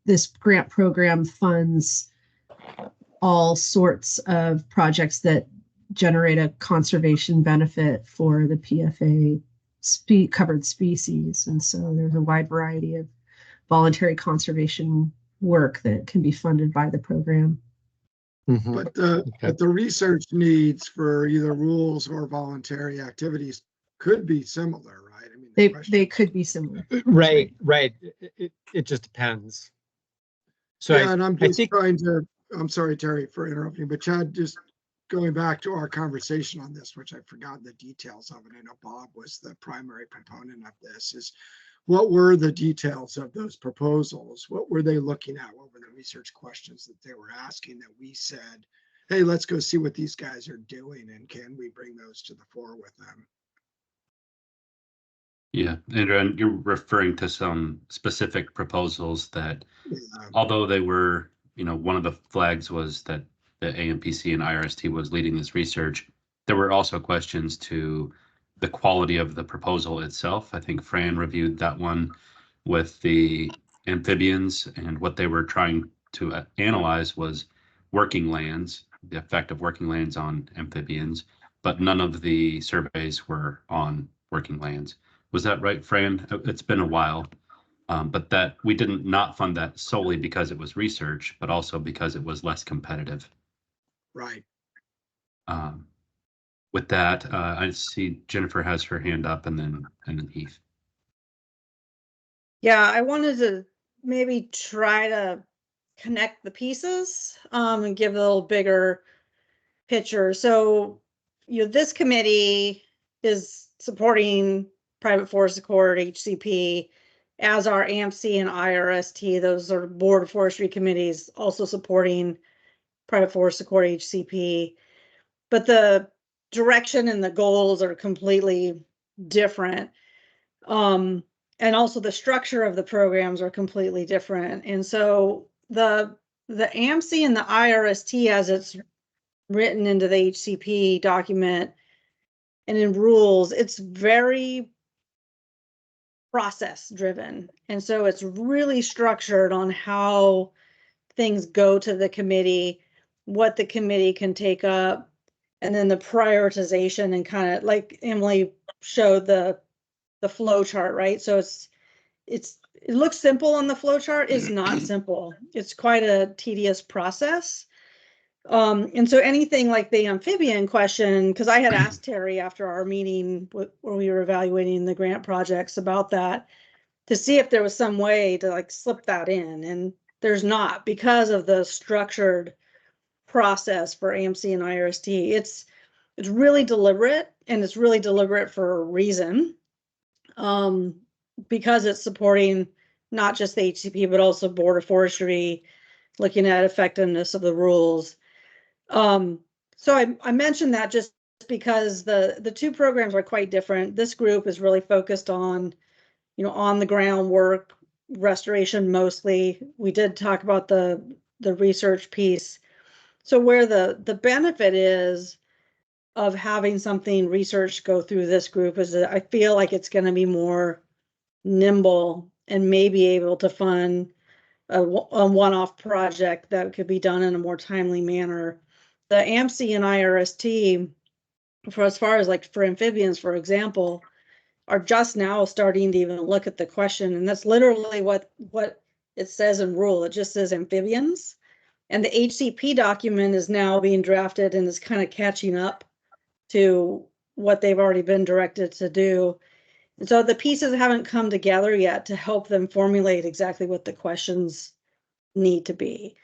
this grant program funds all sorts of projects that generate a conservation benefit for the PFA covered species. And so there's a wide variety of voluntary conservation work that can be funded by the program. Mhm. But the research needs for either rules or voluntary activities could be similar, right? I mean, They could be similar. Right. It just depends. So yeah, and I'm just trying to, I'm sorry, Terry, for interrupting, but Chad, just going back to our conversation on this, which I forgot the details of it. I know Bob was the primary proponent of this, is what were the details of those proposals? What were they looking at? What were the research questions that they were asking that we said, hey, let's go see what these guys are doing, and can we bring those to the fore with them? Yeah, and you're referring to some specific proposals that, although they were, one of the flags was that the AMPC and IRST was leading this research, there were also questions to the quality of the proposal itself. I think Fran reviewed that one with the amphibians, and what they were trying to analyze was working lands, the effect of working lands on amphibians, but none of the surveys were on working lands. Was that right, Fran? It's been a while, but that we didn't not fund that solely because it was research, but also because it was less competitive. Right. With that, I see Jennifer has her hand up, and then Heath. Yeah, I wanted to maybe try to connect the pieces and give a little bigger picture. So, this committee is supporting Private Forest Accord, HCP, as our AMC and IRST. Those are Board of Forestry committees also supporting Private Forest Accord, HCP. But the direction and the goals are completely different. And also the structure of the programs are completely different. And so the AMC and the IRST, as it's written into the HCP document and in rules, it's very process driven. And so it's really structured on how things go to the committee, what the committee can take up, and then the prioritization, and kind of like Emily showed the flow chart, right? So it looks simple on the flow chart. It's not simple. It's quite a tedious process. And so anything like the amphibian question, because I had asked Terry after our meeting where we were evaluating the grant projects about that, to see if there was some way to like slip that in. And there's not, because of the structured process for AMC and IRST. It's really deliberate, and it's really deliberate for a reason. Because it's supporting not just the HCP, but also Board of Forestry, looking at effectiveness of the rules. So I mentioned that just because the two programs are quite different. This group is really focused on, on the ground work, restoration mostly. We did talk about the research piece. So where the benefit is of having something research go through this group is that I feel like it's going to be more nimble and maybe able to fund a one-off project that could be done in a more timely manner. The AMC and IRST, for as far as like for amphibians, for example, are just now starting to even look at the question, and that's literally what it says in rule. It just says amphibians, and the HCP document is now being drafted and is kind of catching up to what they've already been directed to do. And so the pieces haven't come together yet to help them formulate exactly what the questions need to be.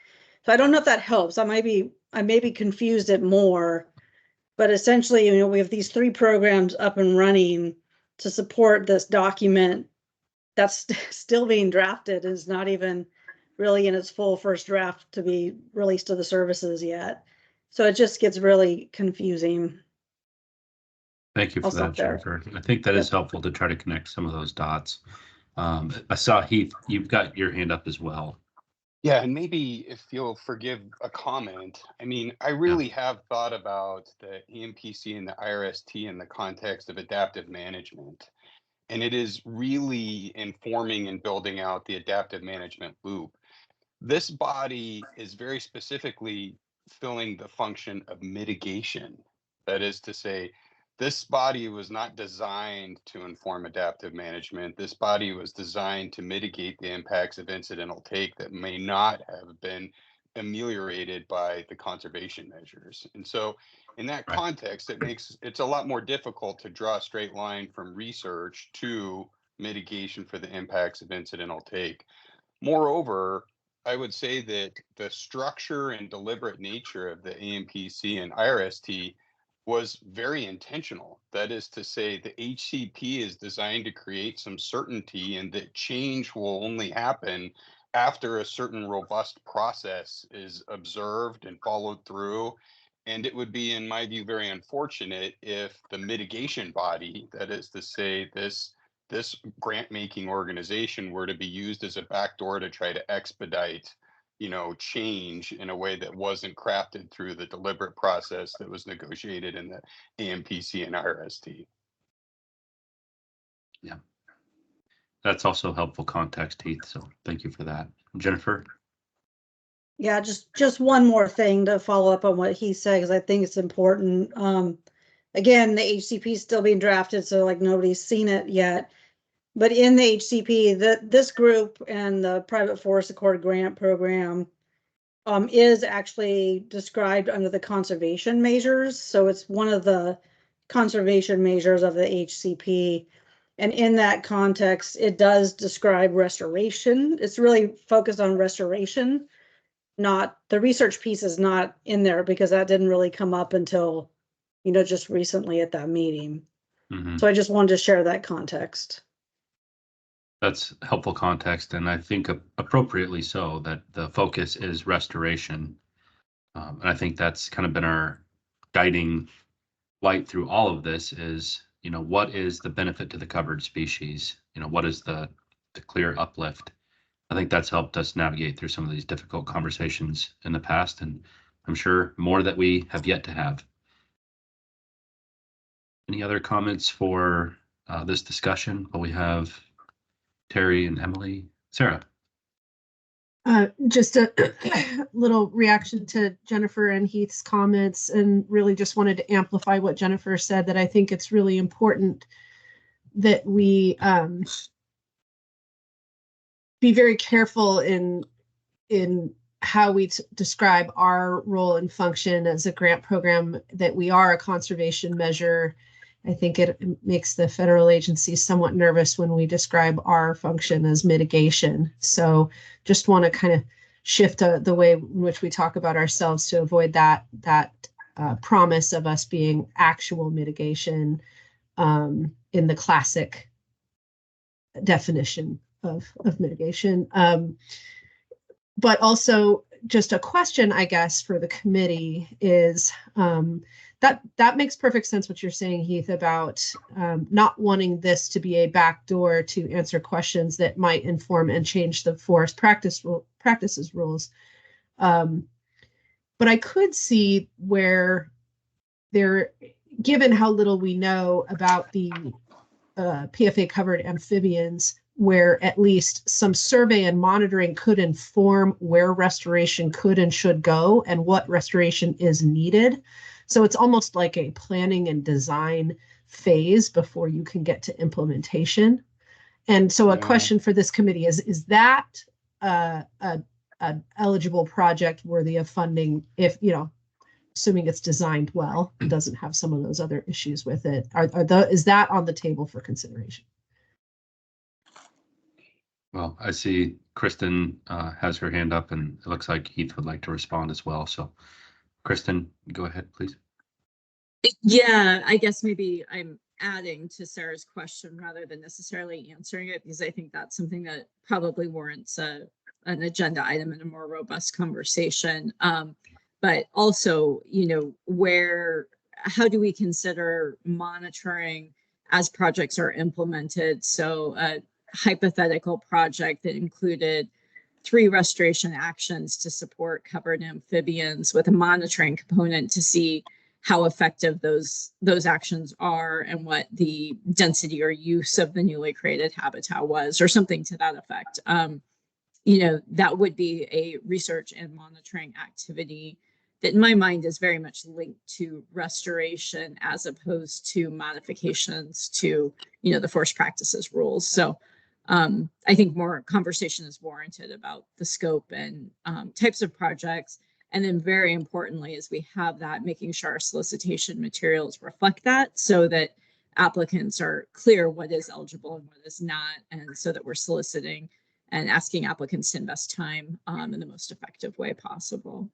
So I don't know if that helps. I maybe confused it more, but essentially, you know, we have these 3 programs up and running to support this document that's still being drafted, is not even really in its full first draft to be released to the services yet. So it just gets really confusing. Thank you for that, Jennifer. I think that is helpful to try to connect some of those dots. I saw Heath, you've got your hand up as well. Yeah, and maybe if you'll forgive a comment, I mean, I really have thought about the EMPC and the IRST in the context of adaptive management. And it is really informing and building out the adaptive management loop. This body is very specifically filling the function of mitigation. That is to say, this body was not designed to inform adaptive management. This body was designed to mitigate the impacts of incidental take that may not have been ameliorated by the conservation measures. And so in that context, it's a lot more difficult to draw a straight line from research to mitigation for the impacts of incidental take. Moreover, I would say that the structure and deliberate nature of the AMPC and IRST was very intentional. That is to say, the HCP is designed to create some certainty, and that change will only happen after a certain robust process is observed and followed through. And it would be, in my view, very unfortunate if the mitigation body, that is to say, this grant-making organization, were to be used as a backdoor to try to expedite, you know, change in a way that wasn't crafted through the deliberate process that was negotiated in the AMPC and IRST. Yeah, that's also helpful context, Heath. So thank you for that, Jennifer. Yeah, just one more thing to follow up on what he said, because I think it's important. Again, the HCP is still being drafted, so like nobody's seen it yet. But in the HCP, this group and the Private Forest Accord Grant Program is actually described under the conservation measures. So it's one of the conservation measures of the HCP. And in that context, it does describe restoration. It's really focused on restoration. Not the research piece is not in there because that didn't really come up until, you know, just recently at that meeting. So I just wanted to share that context. That's helpful context, and I think appropriately so, that the focus is restoration. And I think that's kind of been our guiding light through all of this is, you know, what is the benefit to the covered species? You know, what is the clear uplift? I think that's helped us navigate through some of these difficult conversations in the past, and I'm sure more that we have yet to have. Any other comments for this discussion? Well, we have Terry and Emily. Sarah. Just a little reaction to Jennifer and Heath's comments, and really just wanted to amplify what Jennifer said, that I think it's really important that we be very careful in how we describe our role and function as a grant program, that we are a conservation measure. I think it makes the federal agencies somewhat nervous when we describe our function as mitigation. So just want to kind of shift the way in which we talk about ourselves to avoid that promise of us being actual mitigation in the classic definition of mitigation. But also just a question, I guess, for the committee is that makes perfect sense what you're saying, Heath, about not wanting this to be a backdoor to answer questions that might inform and change the forest practices rules. But I could see where there, given how little we know about the PFA covered amphibians, where at least some survey and monitoring could inform where restoration could and should go and what restoration is needed. So it's almost like a planning and design phase before you can get to implementation. And so a question for this committee is that an eligible project worthy of funding if, assuming it's designed well and doesn't have some of those other issues with it? Is that on the table for consideration? Well, I see Kristen has her hand up, and it looks like Heath would like to respond as well. So, Kristen, go ahead, please. Yeah, I guess maybe I'm adding to Sarah's question rather than necessarily answering it, because I think that's something that probably warrants an agenda item and a more robust conversation. But also, how do we consider monitoring as projects are implemented? So a hypothetical project that included 3 restoration actions to support covered amphibians with a monitoring component to see how effective those actions are and what the density or use of the newly created habitat was, or something to that effect. That would be a research and monitoring activity that in my mind is very much linked to restoration as opposed to modifications to, the forest practices rules. So I think more conversation is warranted about the scope and types of projects. And then very importantly, as we have that, making sure our solicitation materials reflect that so that applicants are clear what is eligible and what is not, and so that we're soliciting and asking applicants to invest time in the most effective way possible.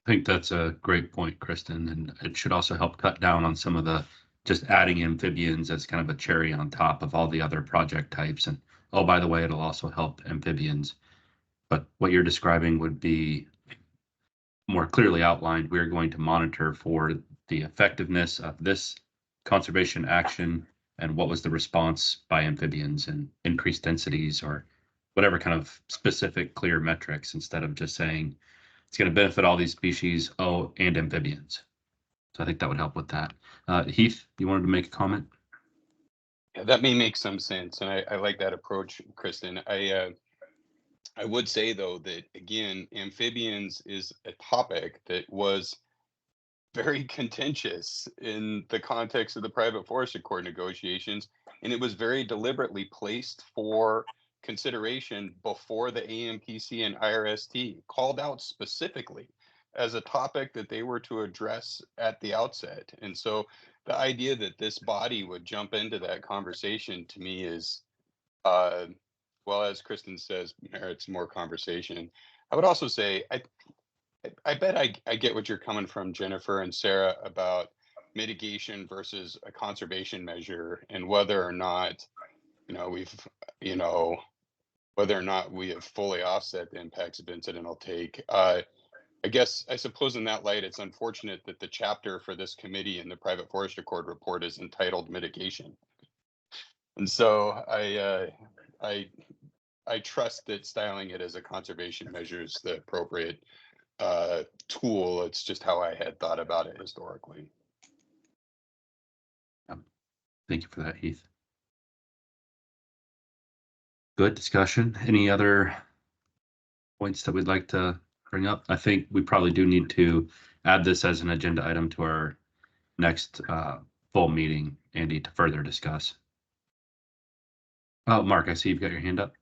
I think that's a great point, Kristen, and it should also help cut down on some of the just adding amphibians as kind of a cherry on top of all the other project types. And oh, by the way, it'll also help amphibians. But what you're describing would be more clearly outlined. We're going to monitor for the effectiveness of this conservation action and what was the response by amphibians and increased densities or whatever kind of specific clear metrics, instead of just saying it's going to benefit all these species, and amphibians. So I think that would help with that. Heath, you wanted to make a comment? Yeah, that may make some sense, and I like that approach, Kristen. I would say, though, that, again, amphibians is a topic that was very contentious in the context of the private forest accord negotiations, and it was very deliberately placed for consideration before the AMPC and IRST called out specifically as a topic that they were to address at the outset. And so the idea that this body would jump into that conversation, to me, is well, as Kristen says, merits more conversation. I would also say, I bet I get what you're coming from, Jennifer and Sarah, about mitigation versus a conservation measure, and whether or not, whether or not we have fully offset the impacts of incidental take. I suppose in that light, it's unfortunate that the chapter for this committee in the private forest accord report is entitled mitigation. And so I trust that styling it as a conservation measure is the appropriate tool. It's just how I had thought about it historically. Thank you for that, Heath. Good discussion. Any other points that we'd like to bring up? I think we probably do need to add this as an agenda item to our next full meeting, Andy, to further discuss. Oh, Mark, I see you've got your hand up.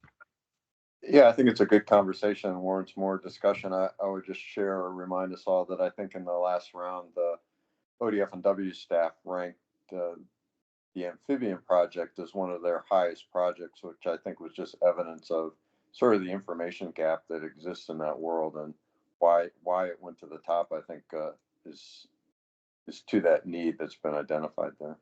Yeah, I think it's a good conversation and warrants more discussion. I would just share or remind us all that I think in the last round, the ODF and W staff ranked the amphibian project as one of their highest projects, which I think was just evidence of sort of the information gap that exists in that world, and why it went to the top, I think is to that need that's been identified there.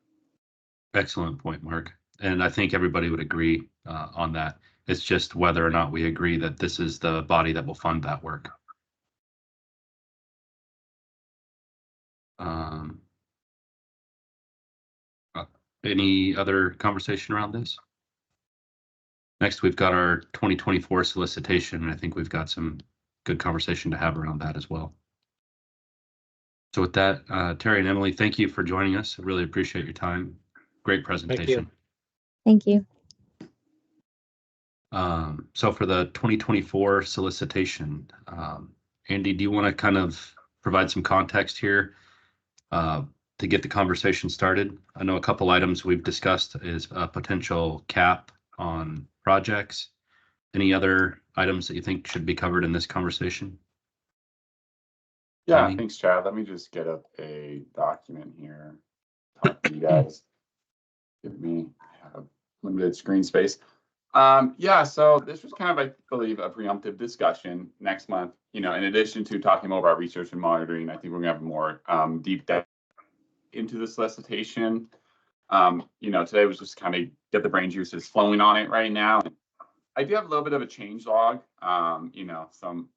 Excellent point, Mark. And I think everybody would agree on that. It's just whether or not we agree that this is the body that will fund that work. Any other conversation around this? Next, we've got our 2024 solicitation. I think we've got some good conversation to have around that as well. So with that, Terry and Emily, thank you for joining us. I really appreciate your time. Great presentation. Thank you. So for the 2024 solicitation, Andy, do you want to kind of provide some context here to get the conversation started? I know a couple items we've discussed is a potential cap on projects. Any other items that you think should be covered in this conversation? Yeah, Tommy? thanks, Chad. Let me just get up a document here. Talk to you guys. Give me limited screen space. Yeah, so this was kind of, I believe, a preemptive discussion next month. In addition to talking more about research and monitoring, I think we're gonna have a more deep dive into the solicitation. Today was just kind of get the brain juices flowing on it right now. I do have a little bit of a change log, some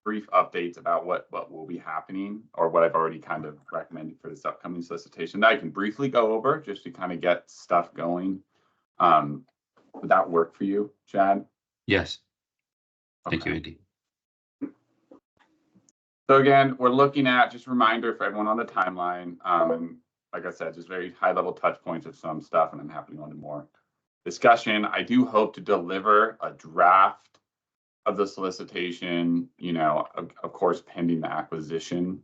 brief updates about what will be happening or what I've already kind of recommended for this upcoming solicitation that I can briefly go over just to kind of get stuff going. Would that work for you, Chad? Yes. Thank Okay. you, Andy. So again, we're looking at, just a reminder for everyone on the timeline, and like I said, just very high level touch points of some stuff, and I'm happy to go into more discussion. I do hope to deliver a draft of the solicitation, of course, pending the acquisition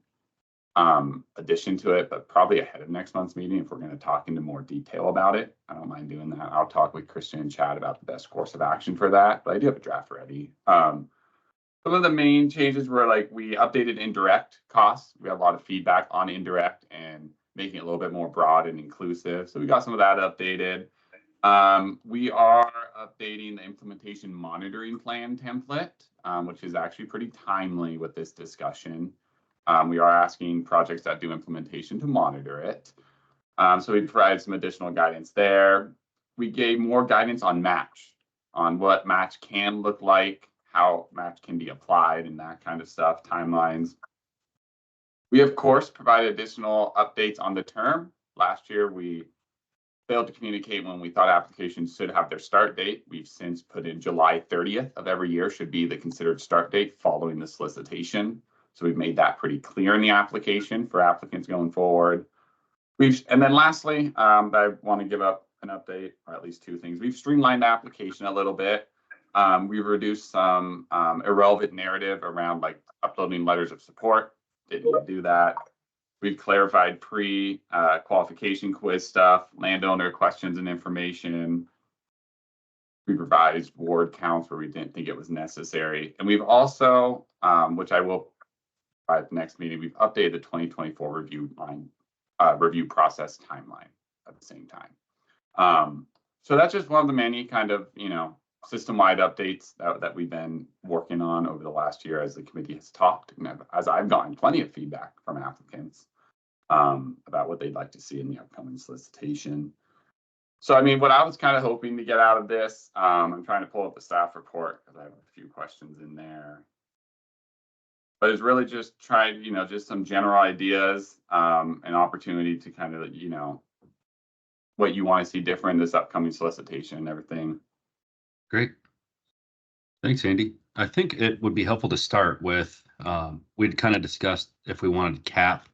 addition to it, but probably ahead of next month's meeting if we're going to talk into more detail about it. I don't mind doing that. I'll talk with Christian and Chad about the best course of action for that, but I do have a draft ready. Some of the main changes were like we updated indirect costs. We had a lot of feedback on indirect and making it a little bit more broad and inclusive. So we got some of that updated. We are updating the implementation monitoring plan template, which is actually pretty timely with this discussion. We are asking projects that do implementation to monitor it. So we provided some additional guidance there. We gave more guidance on match, on what match can look like, how match can be applied and that kind of stuff, timelines. We, of course, provided additional updates on the term. Last year, we failed to communicate when we thought applications should have their start date. We've since put in July 30th of every year should be the considered start date following the solicitation. So we've made that pretty clear in the application for applicants going forward. And then lastly, I want to give up an update, or at least two things. We've streamlined the application a little bit. We've reduced some irrelevant narrative around like uploading letters of support. Didn't need to do that. We've clarified pre-qualification quiz stuff, landowner questions and information. We revised ward counts where we didn't think it was necessary. And we've also, which I will provide at the next meeting, we've updated the 2024 review process timeline at the same time. So that's just one of the many kind of, system-wide updates that we've been working on over the last year as the committee has talked, and as I've gotten plenty of feedback from applicants about what they'd like to see in the upcoming solicitation. So, I mean, what I was kind of hoping to get out of this, I'm trying to pull up the staff report because I have a few questions in there. But it's really just trying, just some general ideas, an opportunity to kind of, what you want to see different in this upcoming solicitation and everything. Great. Thanks, Andy. I think it would be helpful to start with, we'd kind of discussed if we wanted to cap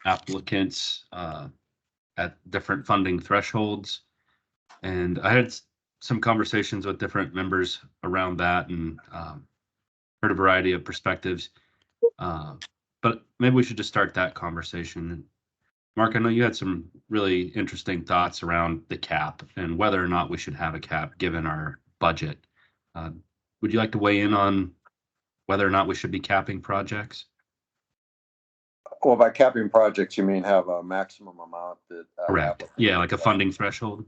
applicants at different funding thresholds. And I had some conversations with different members around that and heard a variety of perspectives. But maybe we should just start that conversation. Mark, I know you had some really interesting thoughts around the cap and whether or not we should have a cap given our budget. Would you like to weigh in on whether or not we should be capping projects? Well, by capping projects, you mean have a maximum amount that. Correct. Yeah, like a funding threshold.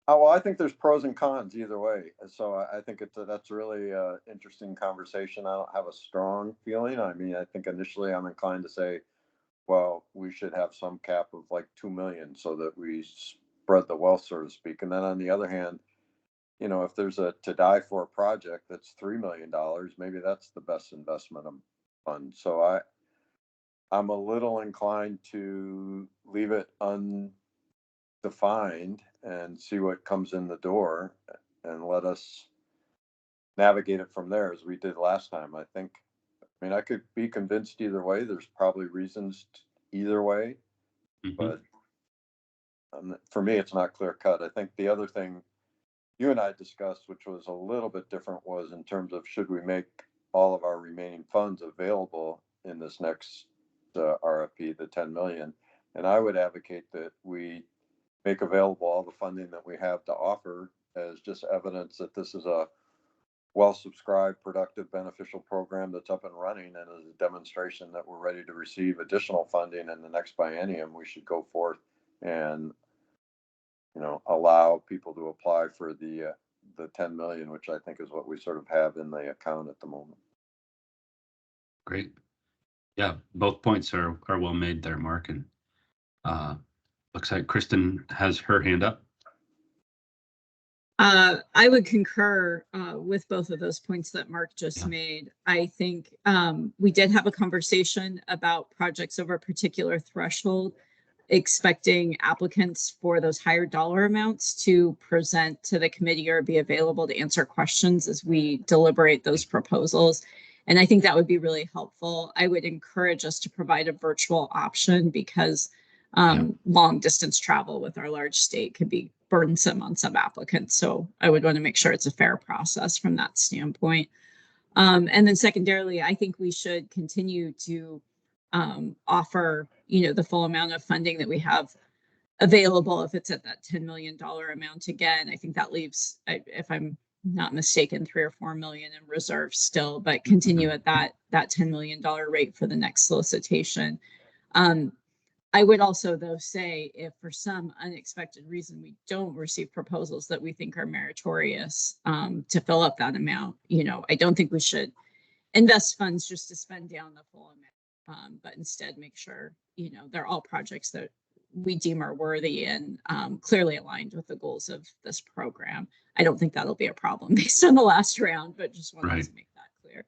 Oh, well, I think there's pros and cons either way. So I think that's really an interesting conversation. I don't have a strong feeling. I mean, I think initially I'm inclined to say, well, we should have some cap of like 2 million so that we spread the wealth, so to speak. And then on the other hand, if there's a to die for a project that's $3 million, maybe that's the best investment of fund. So I'm a little inclined to leave it undefined and see what comes in the door and let us navigate it from there as we did last time. I mean, I could be convinced either way. There's probably reasons either way, but for me, it's not clear cut. I think the other thing you and I discussed, which was a little bit different, was in terms of should we make all of our remaining funds available in this next RFP, the 10 million. And I would advocate that we make available all the funding that we have to offer as just evidence that this is a well-subscribed, productive, beneficial program that's up and running, and as a demonstration that we're ready to receive additional funding in the next biennium. We should go forth and, you know, allow people to apply for the 10 million, which I think is what we sort of have in the account at the moment. Great. Yeah, both points are well made there, Mark. And looks like Kristen has her hand up. I would concur with both of those points that Mark just made. I think we did have a conversation about projects over a particular threshold, expecting applicants for those higher dollar amounts to present to the committee or be available to answer questions as we deliberate those proposals. And I think that would be really helpful. I would encourage us to provide a virtual option because long distance travel with our large state could be burdensome on some applicants. So I would want to make sure it's a fair process from that standpoint. And then secondarily, I think we should continue to offer, you know, the full amount of funding that we have available. If it's at that $10 million amount, again, I think that leaves, if I'm not mistaken, 3 or 4 million in reserve still, but continue at that $10 million rate for the next solicitation. I would also, though, say if for some unexpected reason we don't receive proposals that we think are meritorious to fill up that amount, you know, I don't think we should invest funds just to spend down the full amount, but instead make sure, you know, they're all projects that we deem are worthy and clearly aligned with the goals of this program. I don't think that'll be a problem based on the last round, but just wanted to make that clear.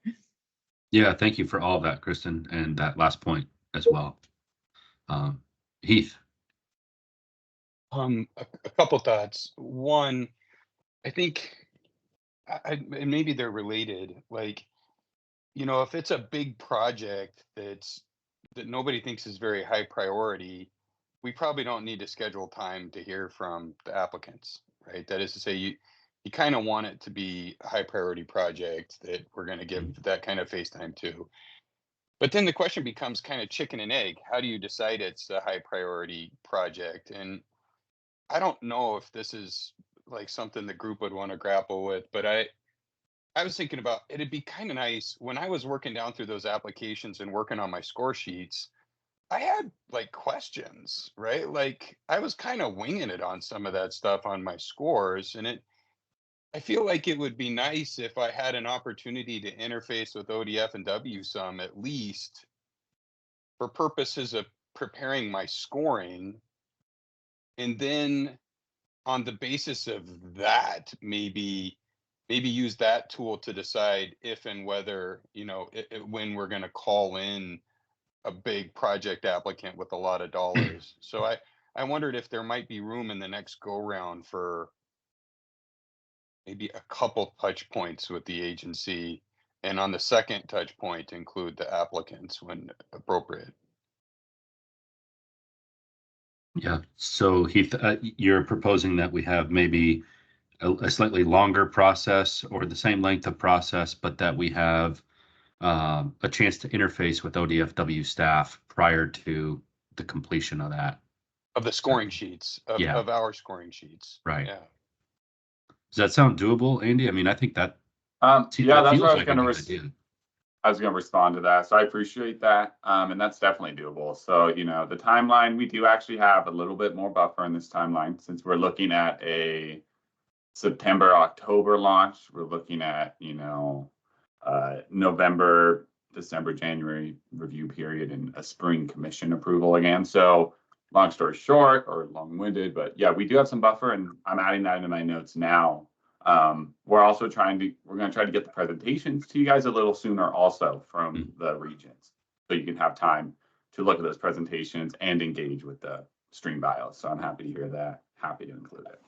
Yeah, thank you for all of that, Kristen, and that last point as well. Heath. A couple thoughts. One, I think, and maybe they're related. Like, you know, if it's a big project that nobody thinks is very high priority, we probably don't need to schedule time to hear from the applicants, right? That is to say, you kind of want it to be a high priority project that we're going to give that kind of face time to. But then the question becomes kind of chicken and egg. How do you decide it's a high priority project? And I don't know if this is like something the group would want to grapple with, but I was thinking about it'd be kind of nice when I was working down through those applications and working on my score sheets. I had like questions, right? Like I was kind of winging it on some of that stuff on my scores, and I feel like it would be nice if I had an opportunity to interface with ODF and W some, at least for purposes of preparing my scoring. And then on the basis of that, maybe use that tool to decide if and whether, you know, when we're going to call in a big project applicant with a lot of dollars. So I wondered if there might be room in the next go round for maybe a couple touch points with the agency, and on the second touch point include the applicants when appropriate. Yeah, so Heath, you're proposing that we have maybe a slightly longer process or the same length of process, but that we have a chance to interface with ODFW staff prior to the completion of that. Of the scoring sheets, of our scoring sheets. Right. Yeah. Does that sound doable, Andy? I mean, I think that yeah, that's what I was going to I was going to respond to that. So I appreciate that. And that's definitely doable. So, you know, the timeline, we do actually have a little bit more buffer in this timeline since we're looking at a September, October launch. We're looking at, you know, November, December, January review period and a spring commission approval again. So long story short, or long-winded, but yeah, we do have some buffer, and I'm adding that into my notes now. We're also we're going to try to get the presentations to you guys a little sooner also from the regions, so you can have time to look at those presentations and engage with the stream bios. So I'm happy to hear that. Happy to include it.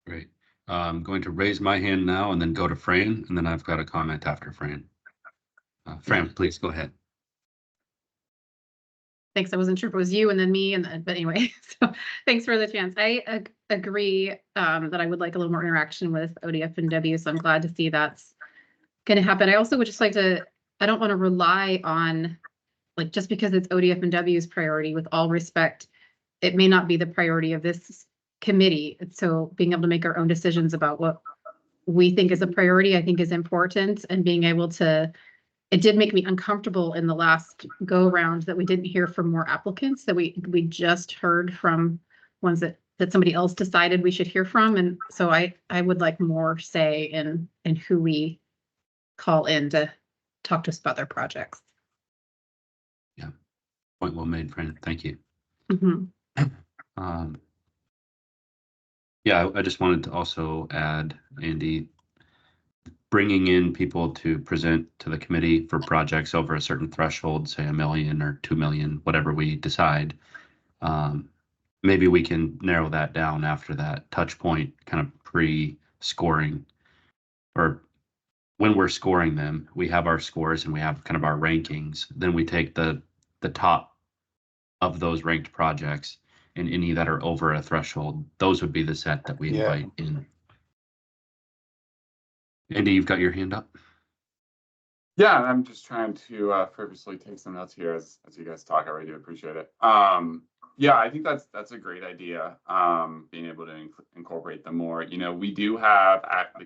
Great. I'm going to raise my hand now and then go to Fran, and then I've got a comment after Fran. Fran, please go ahead. Thanks. I wasn't sure if it was you and then me, but anyway, so thanks for the chance. I agree that I would like a little more interaction with ODF and W, so I'm glad to see that's going to happen. I also would just like to, I don't want to rely on, like, just because it's ODF and W's priority, with all respect, it may not be the priority of this committee. So being able to make our own decisions about what we think is a priority, I think is important, and being able to, it did make me uncomfortable in the last go around that we didn't hear from more applicants, that we just heard from ones that somebody else decided we should hear from. And so I would like more say in who we call in to talk to us about their projects. Yeah, point well made, Fran. Thank you. Yeah, I just wanted to also add, Andy, bringing in people to present to the committee for projects over a certain threshold, say $1 million or 2 million, whatever we decide. Maybe we can narrow that down after that touch point, kind of pre-scoring, or when we're scoring them, we have our scores and we have kind of our rankings. Then we take the top of those ranked projects, and any that are over a threshold, those would be the set that we invite in. Andy, you've got your hand up. Yeah, I'm just trying to purposely take some notes here as you guys talk. I really do appreciate it. Yeah, I think that's a great idea. Being able to incorporate them more. You know, we do have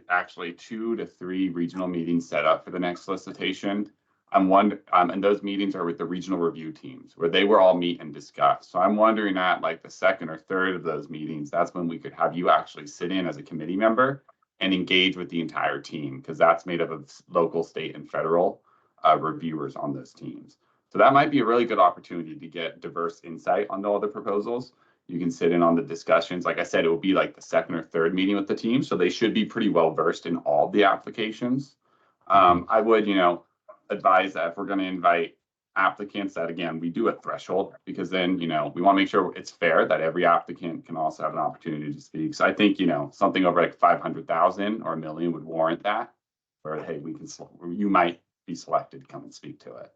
actually 2 to 3 regional meetings set up for the next solicitation. And those meetings are with the regional review teams, where they will all meet and discuss. So I'm wondering at like the second or third of those meetings, that's when we could have you actually sit in as a committee member and engage with the entire team, because that's made up of local, state, and federal reviewers on those teams. So that might be a really good opportunity to get diverse insight on all the proposals. You can sit in on the discussions. Like I said, it will be like the second or third meeting with the team, so they should be pretty well versed in all the applications. I would, advise that if we're going to invite applicants, that again, we do a threshold, because then, we want to make sure it's fair that every applicant can also have an opportunity to speak. So I think, something over like 500,000 or $1 million would warrant that, where, hey, you might be selected to come and speak to it.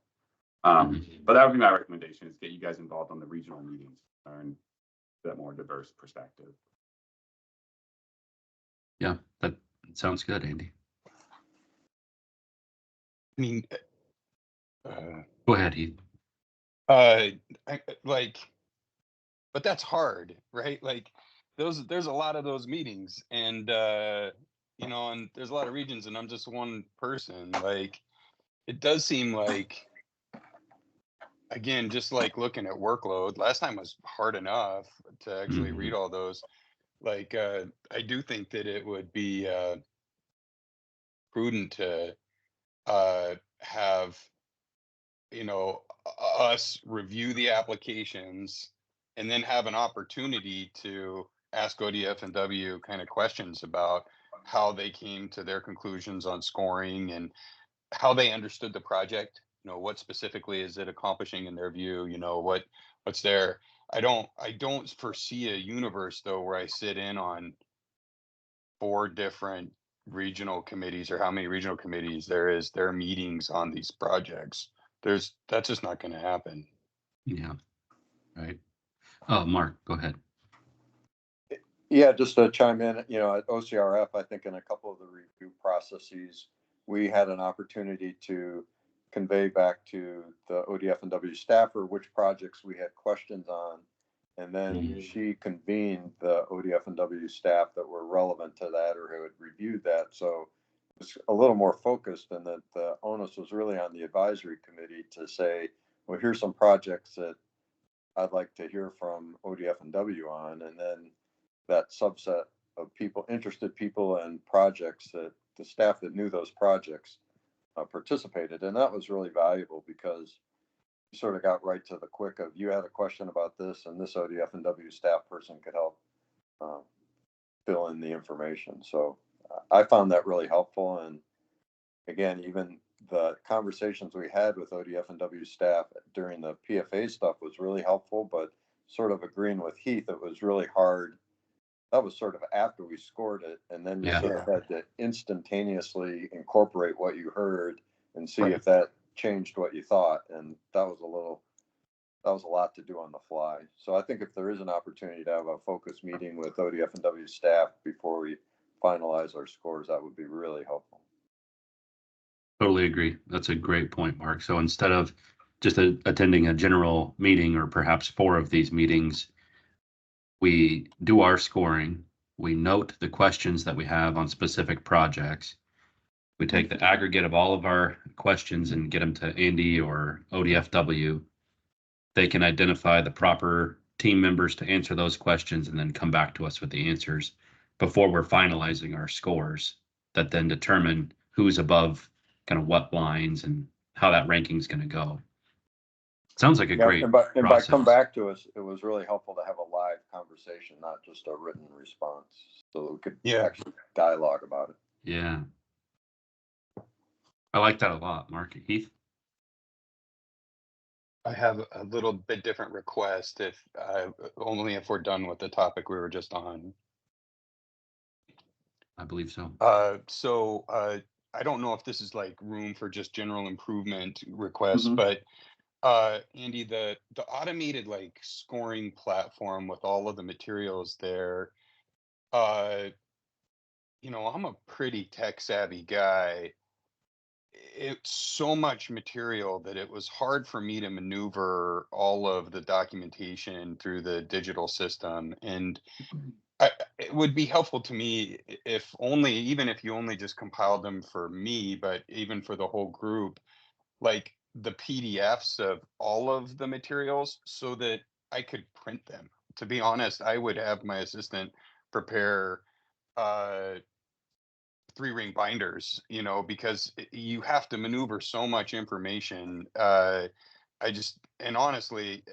But that would be my recommendation, is get you guys involved on the regional meetings, learn that more diverse perspective. Yeah, that sounds good, Andy. I mean, go ahead, Heath. But that's hard, right? Like there's a lot of those meetings, and and there's a lot of regions, and I'm just one person. Like, it does seem like, again, just like looking at workload, last time was hard enough to actually read all those. Like, I do think that it would be prudent to have us review the applications, and then have an opportunity to ask ODF and W kind of questions about how they came to their conclusions on scoring and how they understood the project. What specifically is it accomplishing in their view? What's there. I don't foresee a universe though where I sit in on 4 different regional committees, or how many regional committees there are meetings on these projects. That's just not going to happen. Yeah. Right. Oh, Mark, go ahead. Yeah, just to chime in, at OCRF, I think in a couple of the review processes, we had an opportunity to convey back to the ODF and W staffer which projects we had questions on. And then she convened the ODF and W staff that were relevant to that, or who had reviewed that. So it's a little more focused, and that the onus was really on the advisory committee to say, well, here's some projects that I'd like to hear from ODF and W on. And then that subset of people, interested people and projects, that the staff that knew those projects participated. And that was really valuable, because you sort of got right to the quick of, you had a question about this, and this ODF and W staff person could help fill in the information. So I found that really helpful. And again, even the conversations we had with ODF&W staff during the PFA stuff was really helpful, but sort of agreeing with Heath, it was really hard. That was sort of after we scored it, and then you sort of had to instantaneously incorporate what you heard and see if that changed what you thought. And that was a lot to do on the fly. So I think if there is an opportunity to have a focus meeting with ODF&W staff before we finalize our scores, that would be really helpful. Totally agree. That's a great point, Mark. So instead of just attending a general meeting or perhaps 4 of these meetings, we do our scoring. We note the questions that we have on specific projects. We take the aggregate of all of our questions and get them to Andy or ODFW. They can identify the proper team members to answer those questions and then come back to us with the answers before we're finalizing our scores that then determine who's above kind of what lines and how that ranking is going to go. Sounds like a great by process. come back to us, it was really helpful to have a live conversation, not just a written response, so we could actually dialogue about it. Yeah. I like that a lot, Mark. Heath? I have a little bit different request if only if we're done with the topic we were just on. I believe so. I don't know if this is like room for just general improvement requests, but Andy, the automated like scoring platform with all of the materials there, you know, I'm a pretty tech savvy guy. It's so much material that it was hard for me to maneuver all of the documentation through the digital system. And it would be helpful to me if only, even if you only just compiled them for me, but even for the whole group, like the PDFs of all of the materials so that I could print them. To be honest, I would have my assistant prepare 3-ring binders, you know, because you have to maneuver so much information. And honestly,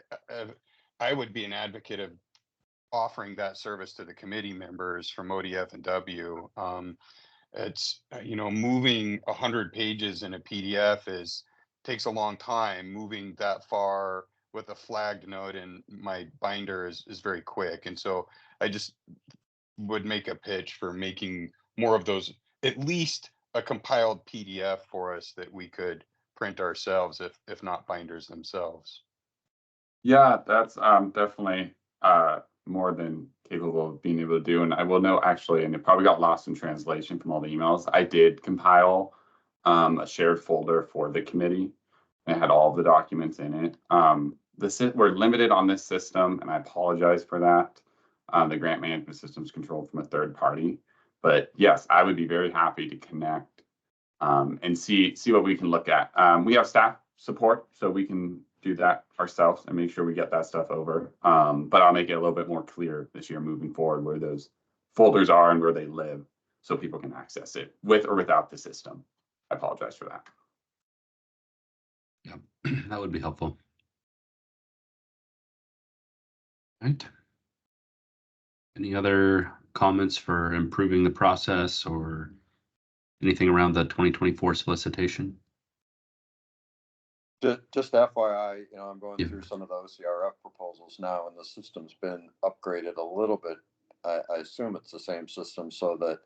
I would be an advocate of offering that service to the committee members from ODF&W. It's, you know, moving 100 pages in a PDF takes a long time. Moving that far with a flagged note in my binder is very quick. And so I just would make a pitch for making more of those, at least a compiled PDF for us that we could print ourselves, if not binders themselves. Yeah, that's definitely more than capable of being able to do. And I will note actually, and it probably got lost in translation from all the emails, I did compile a shared folder for the committee. And it had all of the documents in it. We're limited on this system, and I apologize for that. The grant management system is controlled from a third party. But yes, I would be very happy to connect and see what we can look at. We have staff support, so we can do that ourselves and make sure we get that stuff over. But I'll make it a little bit more clear this year moving forward where those folders are and where they live so people can access it with or without the system. I apologize for that. Yeah, that would be helpful. Right. Any other comments for improving the process or anything around the 2024 solicitation? Just FYI, you know, I'm going through some of the OCRF proposals now, and the system's been upgraded a little bit. I assume it's the same system so that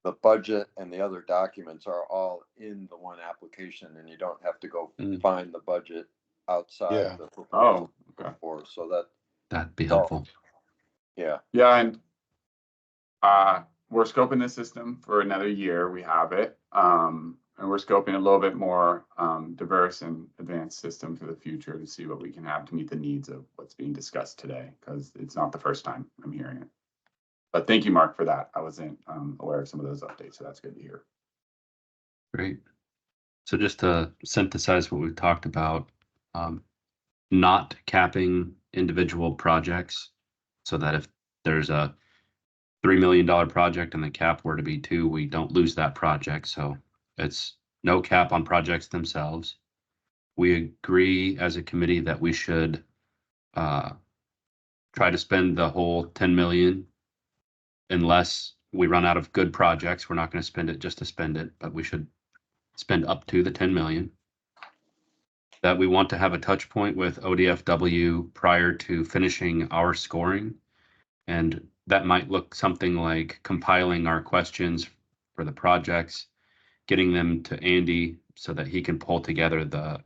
the budget and the other documents are all in the one application, and you don't have to go find the budget outside the proposal. So that'd be helpful. Yeah. Yeah, and we're scoping the system for another year. We have it. And we're scoping a little bit more diverse and advanced system for the future to see what we can have to meet the needs of what's being discussed today, because it's not the first time I'm hearing it. But thank you, Mark, for that. I wasn't aware of some of those updates, so that's good to hear. Great. So just to synthesize what we've talked about, not capping individual projects so that if there's a $3 million project and the cap were to be 2, we don't lose that project. So it's no cap on projects themselves. We agree as a committee that we should try to spend the whole 10 million unless we run out of good projects. We're not going to spend it just to spend it, but we should spend up to the 10 million. That we want to have a touch point with ODFW prior to finishing our scoring. And that might look something like compiling our questions for the projects, getting them to Andy so that he can pull together the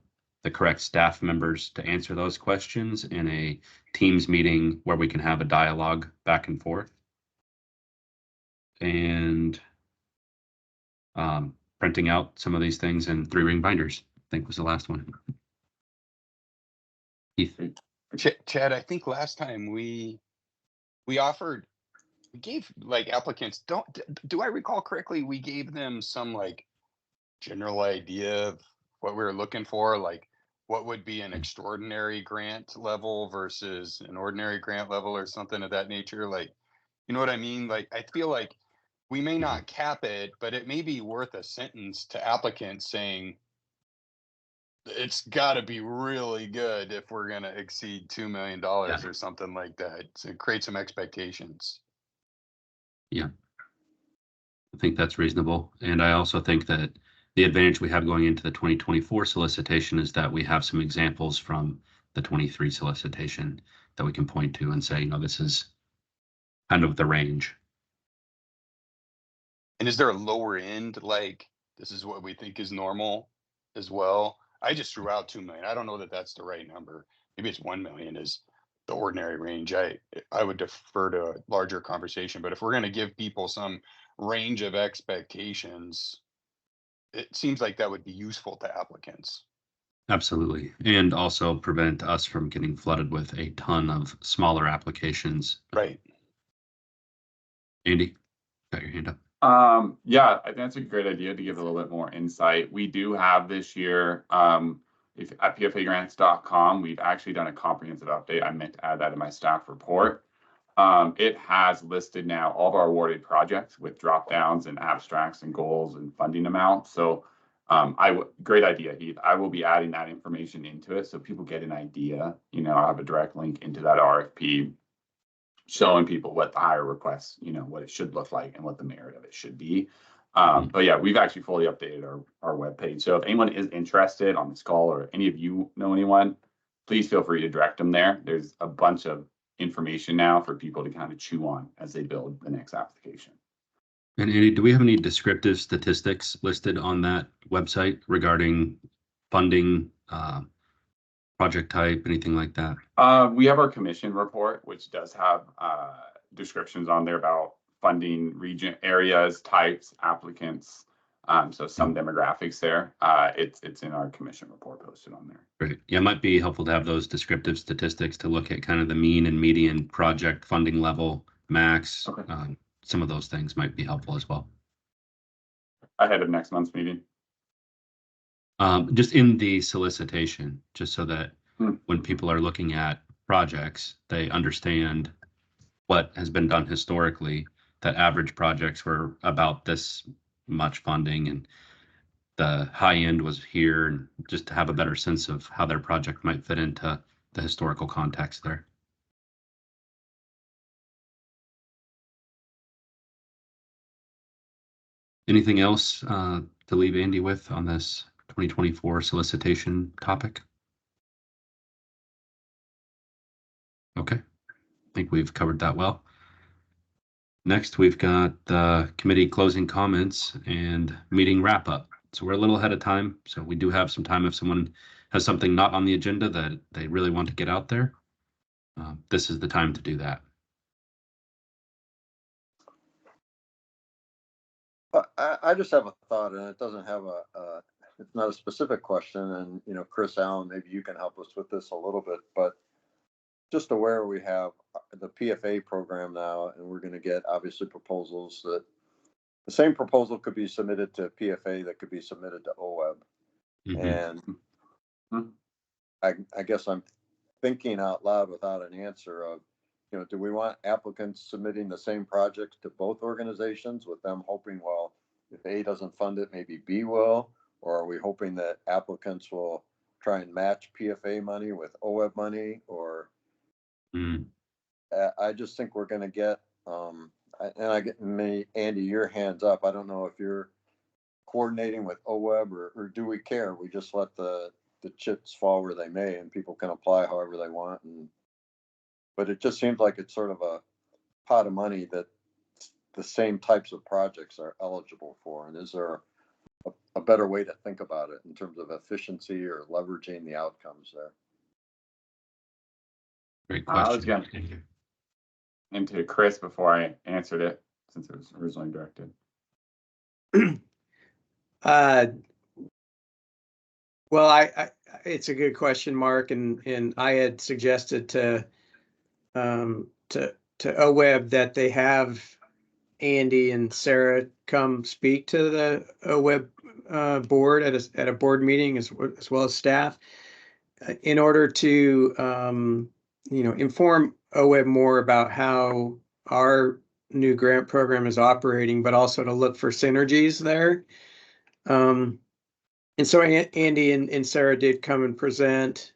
correct staff members to answer those questions in a Teams meeting where we can have a dialogue back and forth. And printing out some of these things in 3-ring binders, I think was the last one. Keith. Chad, I think last time we gave like applicants, do I recall correctly, we gave them some like general idea of what we were looking for, like what would be an extraordinary grant level versus an ordinary grant level or something of that nature? Like, you know what I mean? Like, I feel like we may not cap it, but it may be worth a sentence to applicants saying, it's got to be really good if we're going to exceed $2 million or something like that. So create some expectations. Yeah, I think that's reasonable. And I also think that the advantage we have going into the 2024 solicitation is that we have some examples from the 23 solicitation that we can point to and say, you know, this is kind of the range. And is there a lower end, like this is what we think is normal as well? I just threw out 2 million. I don't know that that's the right number. Maybe it's 1 million is the ordinary range. I would defer to a larger conversation, but if we're going to give people some range of expectations, it seems like that would be useful to applicants. Absolutely. And also prevent us from getting flooded with a ton of smaller applications. Right. Andy, got your hand up. Yeah, I think that's a great idea to give a little bit more insight. We do have this year, if at pfagrants.com, we've actually done a comprehensive update. I meant to add that in my staff report. It has listed now all of our awarded projects with drop downs and abstracts and goals and funding amounts. So great idea, Heath. I will be adding that information into it so people get an idea. You know, I'll have a direct link into that RFP showing people what the hire requests, you know, what it should look like and what the merit of it should be. But yeah, we've actually fully updated our webpage. So if anyone is interested on this call or any of you know anyone, please feel free to direct them there. There's a bunch of information now for people to kind of chew on as they build the next application. And Andy, do we have any descriptive statistics listed on that website regarding funding, project type, anything like that? We have our commission report, which does have descriptions on there about funding, region, areas, types, applicants. So some demographics there. It's in our commission report posted on there. Great. Yeah, it might be helpful to have those descriptive statistics to look at kind of the mean and median project funding level, max. Okay. Some of those things might be helpful as well. Ahead of next month's meeting. Just in the solicitation, just so that when people are looking at projects, they understand what has been done historically, that average projects were about this much funding and the high end was here, and just to have a better sense of how their project might fit into the historical context there. Anything else to leave Andy with on this 2024 solicitation topic? Okay, I think we've covered that well. Next, we've got the committee closing comments and meeting wrap up. So we're a little ahead of time. So we do have some time if someone has something not on the agenda that they really want to get out there. This is the time to do that. I just have a thought, and it doesn't have it's not a specific question. And, you know, Chris Allen, maybe you can help us with this a little bit, but just aware we have the PFA program now, and we're going to get obviously proposals that the same proposal could be submitted to PFA that could be submitted to OWEB. Mm-hmm. And I guess I'm thinking out loud without an answer of, you know, do we want applicants submitting the same projects to both organizations with them hoping, well, if A doesn't fund it, maybe B will, or are we hoping that applicants will try and match PFA money with OWEB money, or I just think we're going to get, and I get Andy, your hands up. I don't know if you're coordinating with OWEB, or do we care? We just let the chips fall where they may, and people can apply however they want. But it just seems like it's sort of a pot of money that the same types of projects are eligible for. And is there a better way to think about it in terms of efficiency or leveraging the outcomes there? Great I was question. gonna into Chris before I answered it, since it was originally directed. Well, I it's a good question, Mark, and I had suggested to OWEB that they have Andy and Sarah come speak to the OWEB board at a board meeting as well as staff in order to inform OWEB more about how our new grant program is operating, but also to look for synergies there. And so Andy and Sarah did come and present.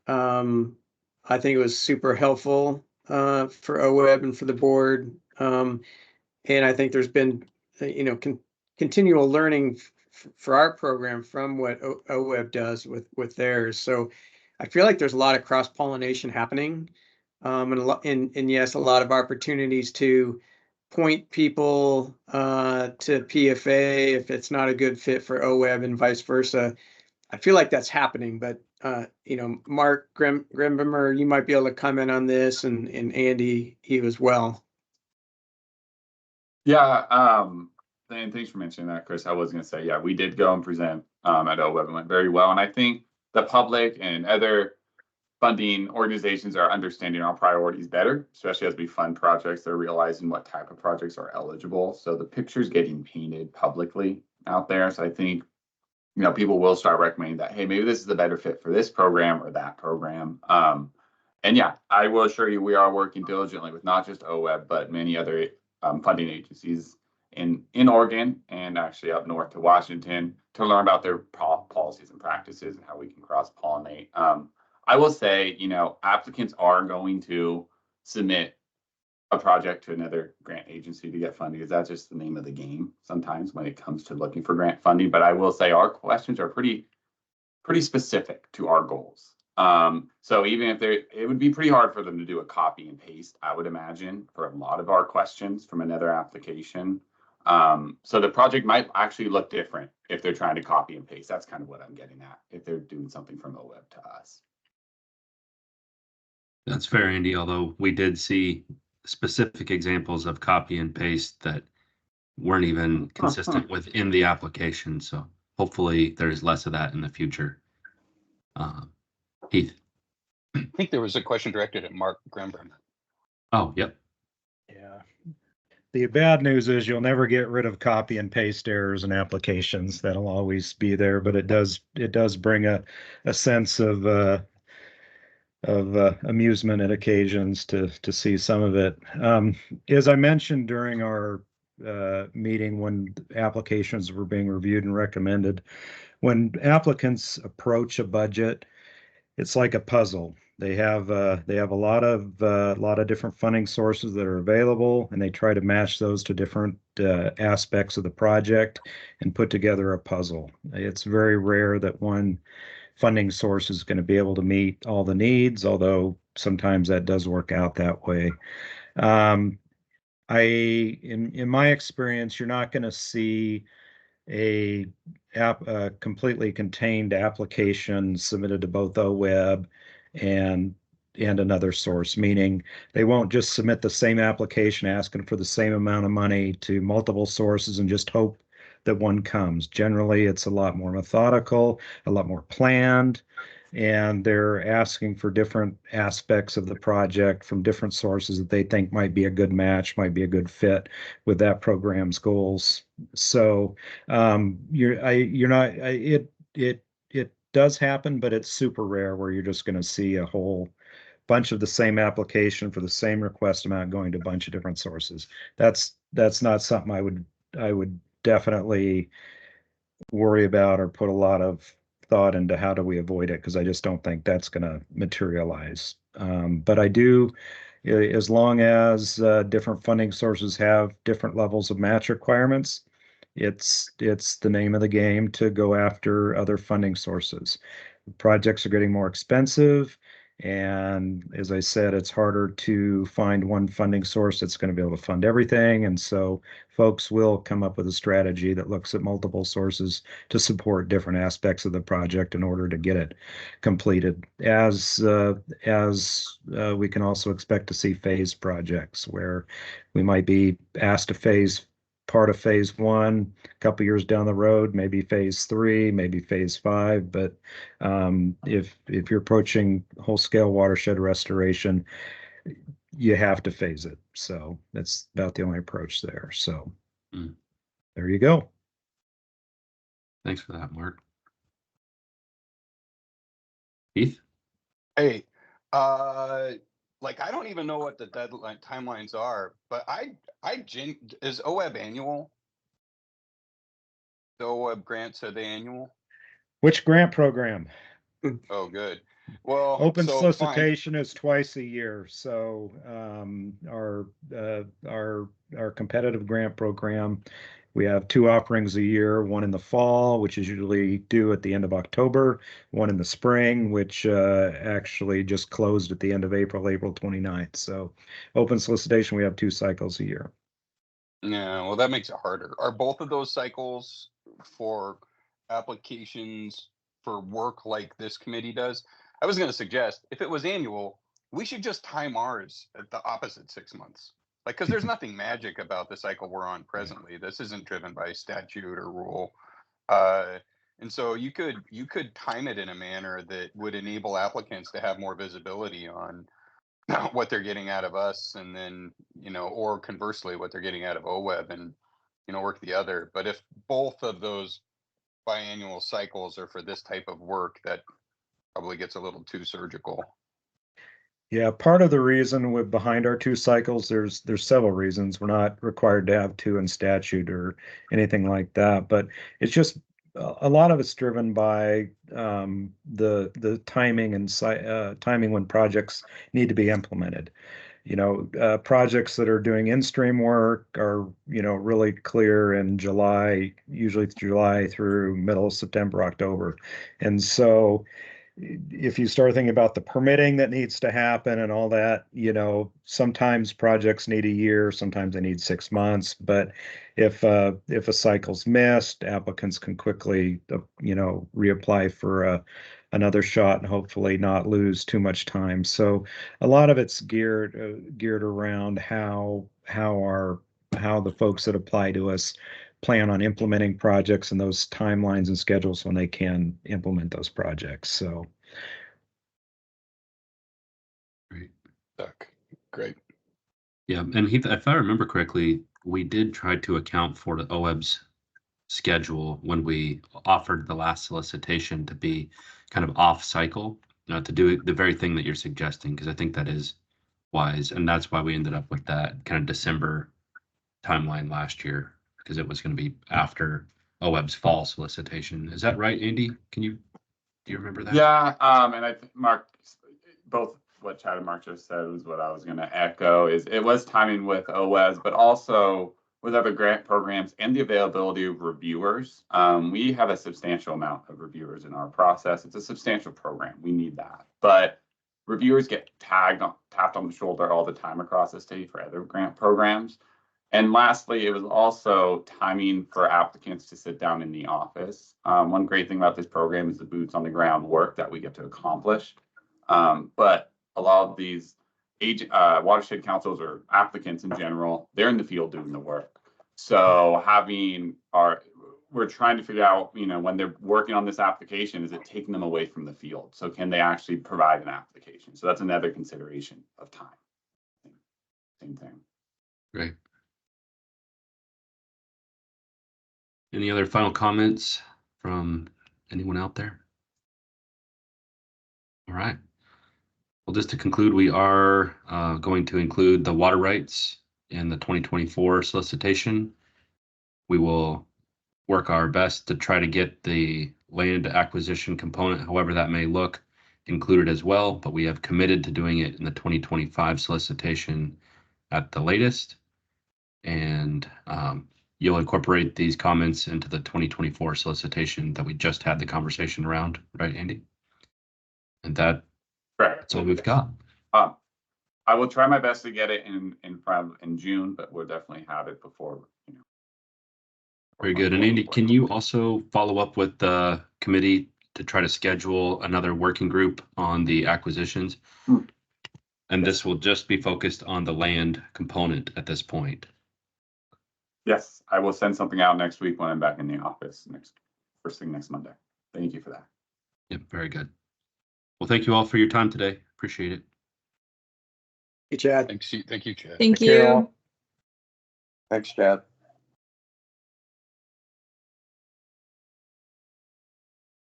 I think it was super helpful for OWEB and for the board. And I think there's been, continual learning for our program from what OWEB does with theirs. So I feel like there's a lot of cross-pollination happening. And yes, a lot of opportunities to point people to PFA if it's not a good fit for OWEB and vice versa. I feel like that's happening, but Mark Grimbemer, you might be able to comment on this, and Andy, you as well. Yeah, and thanks for mentioning that, Chris. I was going to say, yeah, we did go and present at OWEB and went very well. And I think the public and other funding organizations are understanding our priorities better, especially as we fund projects. They're realizing what type of projects are eligible. So the picture's getting painted publicly out there. So I think, people will start recommending that, hey, maybe this is a better fit for this program or that program. And yeah, I will assure you, we are working diligently with not just OWEB, but many other funding agencies in Oregon and actually up north to Washington to learn about their policies and practices and how we can cross-pollinate. I will say, applicants are going to submit a project to another grant agency to get funding, because that's just the name of the game sometimes when it comes to looking for grant funding. But I will say our questions are pretty specific to our goals. So even if it would be pretty hard for them to do a copy and paste, I would imagine, for a lot of our questions from another application. So the project might actually look different if they're trying to copy and paste. That's kind of what I'm getting at, if they're doing something from OWEB to us. That's fair, Andy, although we did see specific examples of copy and paste that weren't even consistent within the application. So hopefully there's less of that in the future. Heath. I think there was a question directed at Mark Grimbemer. Oh, yep. Yeah. The bad news is you'll never get rid of copy and paste errors in applications. That'll always be there, but it does bring a sense of amusement at occasions to see some of it. As I mentioned during our meeting when applications were being reviewed and recommended, when applicants approach a budget, it's like a puzzle. They have a lot of different funding sources that are available, and they try to match those to different aspects of the project and put together a puzzle. It's very rare that one funding source is going to be able to meet all the needs, although sometimes that does work out that way. In my experience, you're not going to see a completely contained application submitted to both OWEB and another source, meaning they won't just submit the same application asking for the same amount of money to multiple sources and just hope that one comes. Generally, it's a lot more methodical, a lot more planned, and they're asking for different aspects of the project from different sources that they think might be a good match, might be a good fit with that program's goals. So it does happen, but it's super rare where you're just going to see a whole bunch of the same application for the same request amount going to a bunch of different sources. That's not something I would definitely worry about or put a lot of thought into how do we avoid it, because I just don't think that's going to materialize. But I do, as long as different funding sources have different levels of match requirements, it's the name of the game to go after other funding sources. Projects are getting more expensive. And as I said, it's harder to find one funding source that's going to be able to fund everything. And so folks will come up with a strategy that looks at multiple sources to support different aspects of the project in order to get it completed. As we can also expect to see phase projects where we might be asked to phase part of phase one, a couple years down the road, maybe phase three, maybe phase five. But if you're approaching whole-scale watershed restoration, you have to phase it. So that's about the only approach there. So there you go. Thanks for that, Mark. Keith? Hey, like I don't even know what the deadline timelines are, but is OWEB annual? The OWEB grants, are they annual? Which grant program? Oh, good. Well, Open so solicitation is twice a year. So our competitive grant program, we have two offerings a year, one in the fall, which is usually due at the end of October, one in the spring, which actually just closed at the end of April 29th. So open solicitation, we have two cycles a year. Yeah, well, that makes it harder. Are both of those cycles for applications for work like this committee does? I was going to suggest if it was annual, we should just time ours at the opposite 6 months. Like, because there's nothing magic about the cycle we're on presently. This isn't driven by statute or rule. And so you could time it in a manner that would enable applicants to have more visibility on what they're getting out of us, and then, or conversely, what they're getting out of OWEB, and, work the other. But if both of those biannual cycles are for this type of work, that probably gets a little too surgical. Yeah, part of the reason behind our two cycles, there's several reasons. We're not required to have two in statute or anything like that, but it's just a lot of it's driven by the timing and timing when projects need to be implemented. Projects that are doing in-stream work are, really clear in July, usually July through middle of September, October. And so if you start thinking about the permitting that needs to happen and all that, sometimes projects need a year, sometimes they need 6 months. But if a cycle's missed, applicants can quickly, reapply for another shot and hopefully not lose too much time. So a lot of it's geared around how the folks that apply to us plan on implementing projects and those timelines and schedules when they can implement those projects. So Great. Yeah, and Heath, if I remember correctly, we did try to account for the OWEB's schedule when we offered the last solicitation to be kind of off cycle, to do the very thing that you're suggesting, because I think that is wise. And that's why we ended up with that kind of December timeline last year, because it was going to be after OWEB's fall solicitation. Is that right, Andy? Do you remember that? Yeah, and I think Mark, both what Chad and Mark just said was what I was going to echo. Is it was timing with OWES, but also with other grant programs and the availability of reviewers. We have a substantial amount of reviewers in our process. It's a substantial program. We need that, but reviewers get tapped on the shoulder all the time across the state for other grant programs. And lastly, it was also timing for applicants to sit down in the office. One great thing about this program is the boots on the ground work that we get to accomplish. But a lot of these watershed councils or applicants in general, they're in the field doing the work. So we're trying to figure out, when they're working on this application, is it taking them away from the field? So can they actually provide an application? So that's another consideration of time. Same thing. Great. Any other final comments from anyone out there? All right. Well, just to conclude, we are going to include the water rights in the 2024 solicitation. We will work our best to try to get the land acquisition component, however that may look, included as well, but we have committed to doing it in the 2025 solicitation at the latest. And you'll incorporate these comments into the 2024 solicitation that we just had the conversation around, right, Andy? And Correct. that's all we've got. I will try my best to get it in June, but we'll definitely have it before, Very good. And Andy, can you also follow up with the committee to try to schedule another working group on the acquisitions? And this will just be focused on the land component at this point. Yes, I will send something out next week when I'm back in the office first thing next Monday. Thank you for that. Yep, very good. Well, thank you all for your time today. Appreciate it. Hey, Chad. Thank you, Chad. Thank Thank you. you. Thanks, Chad.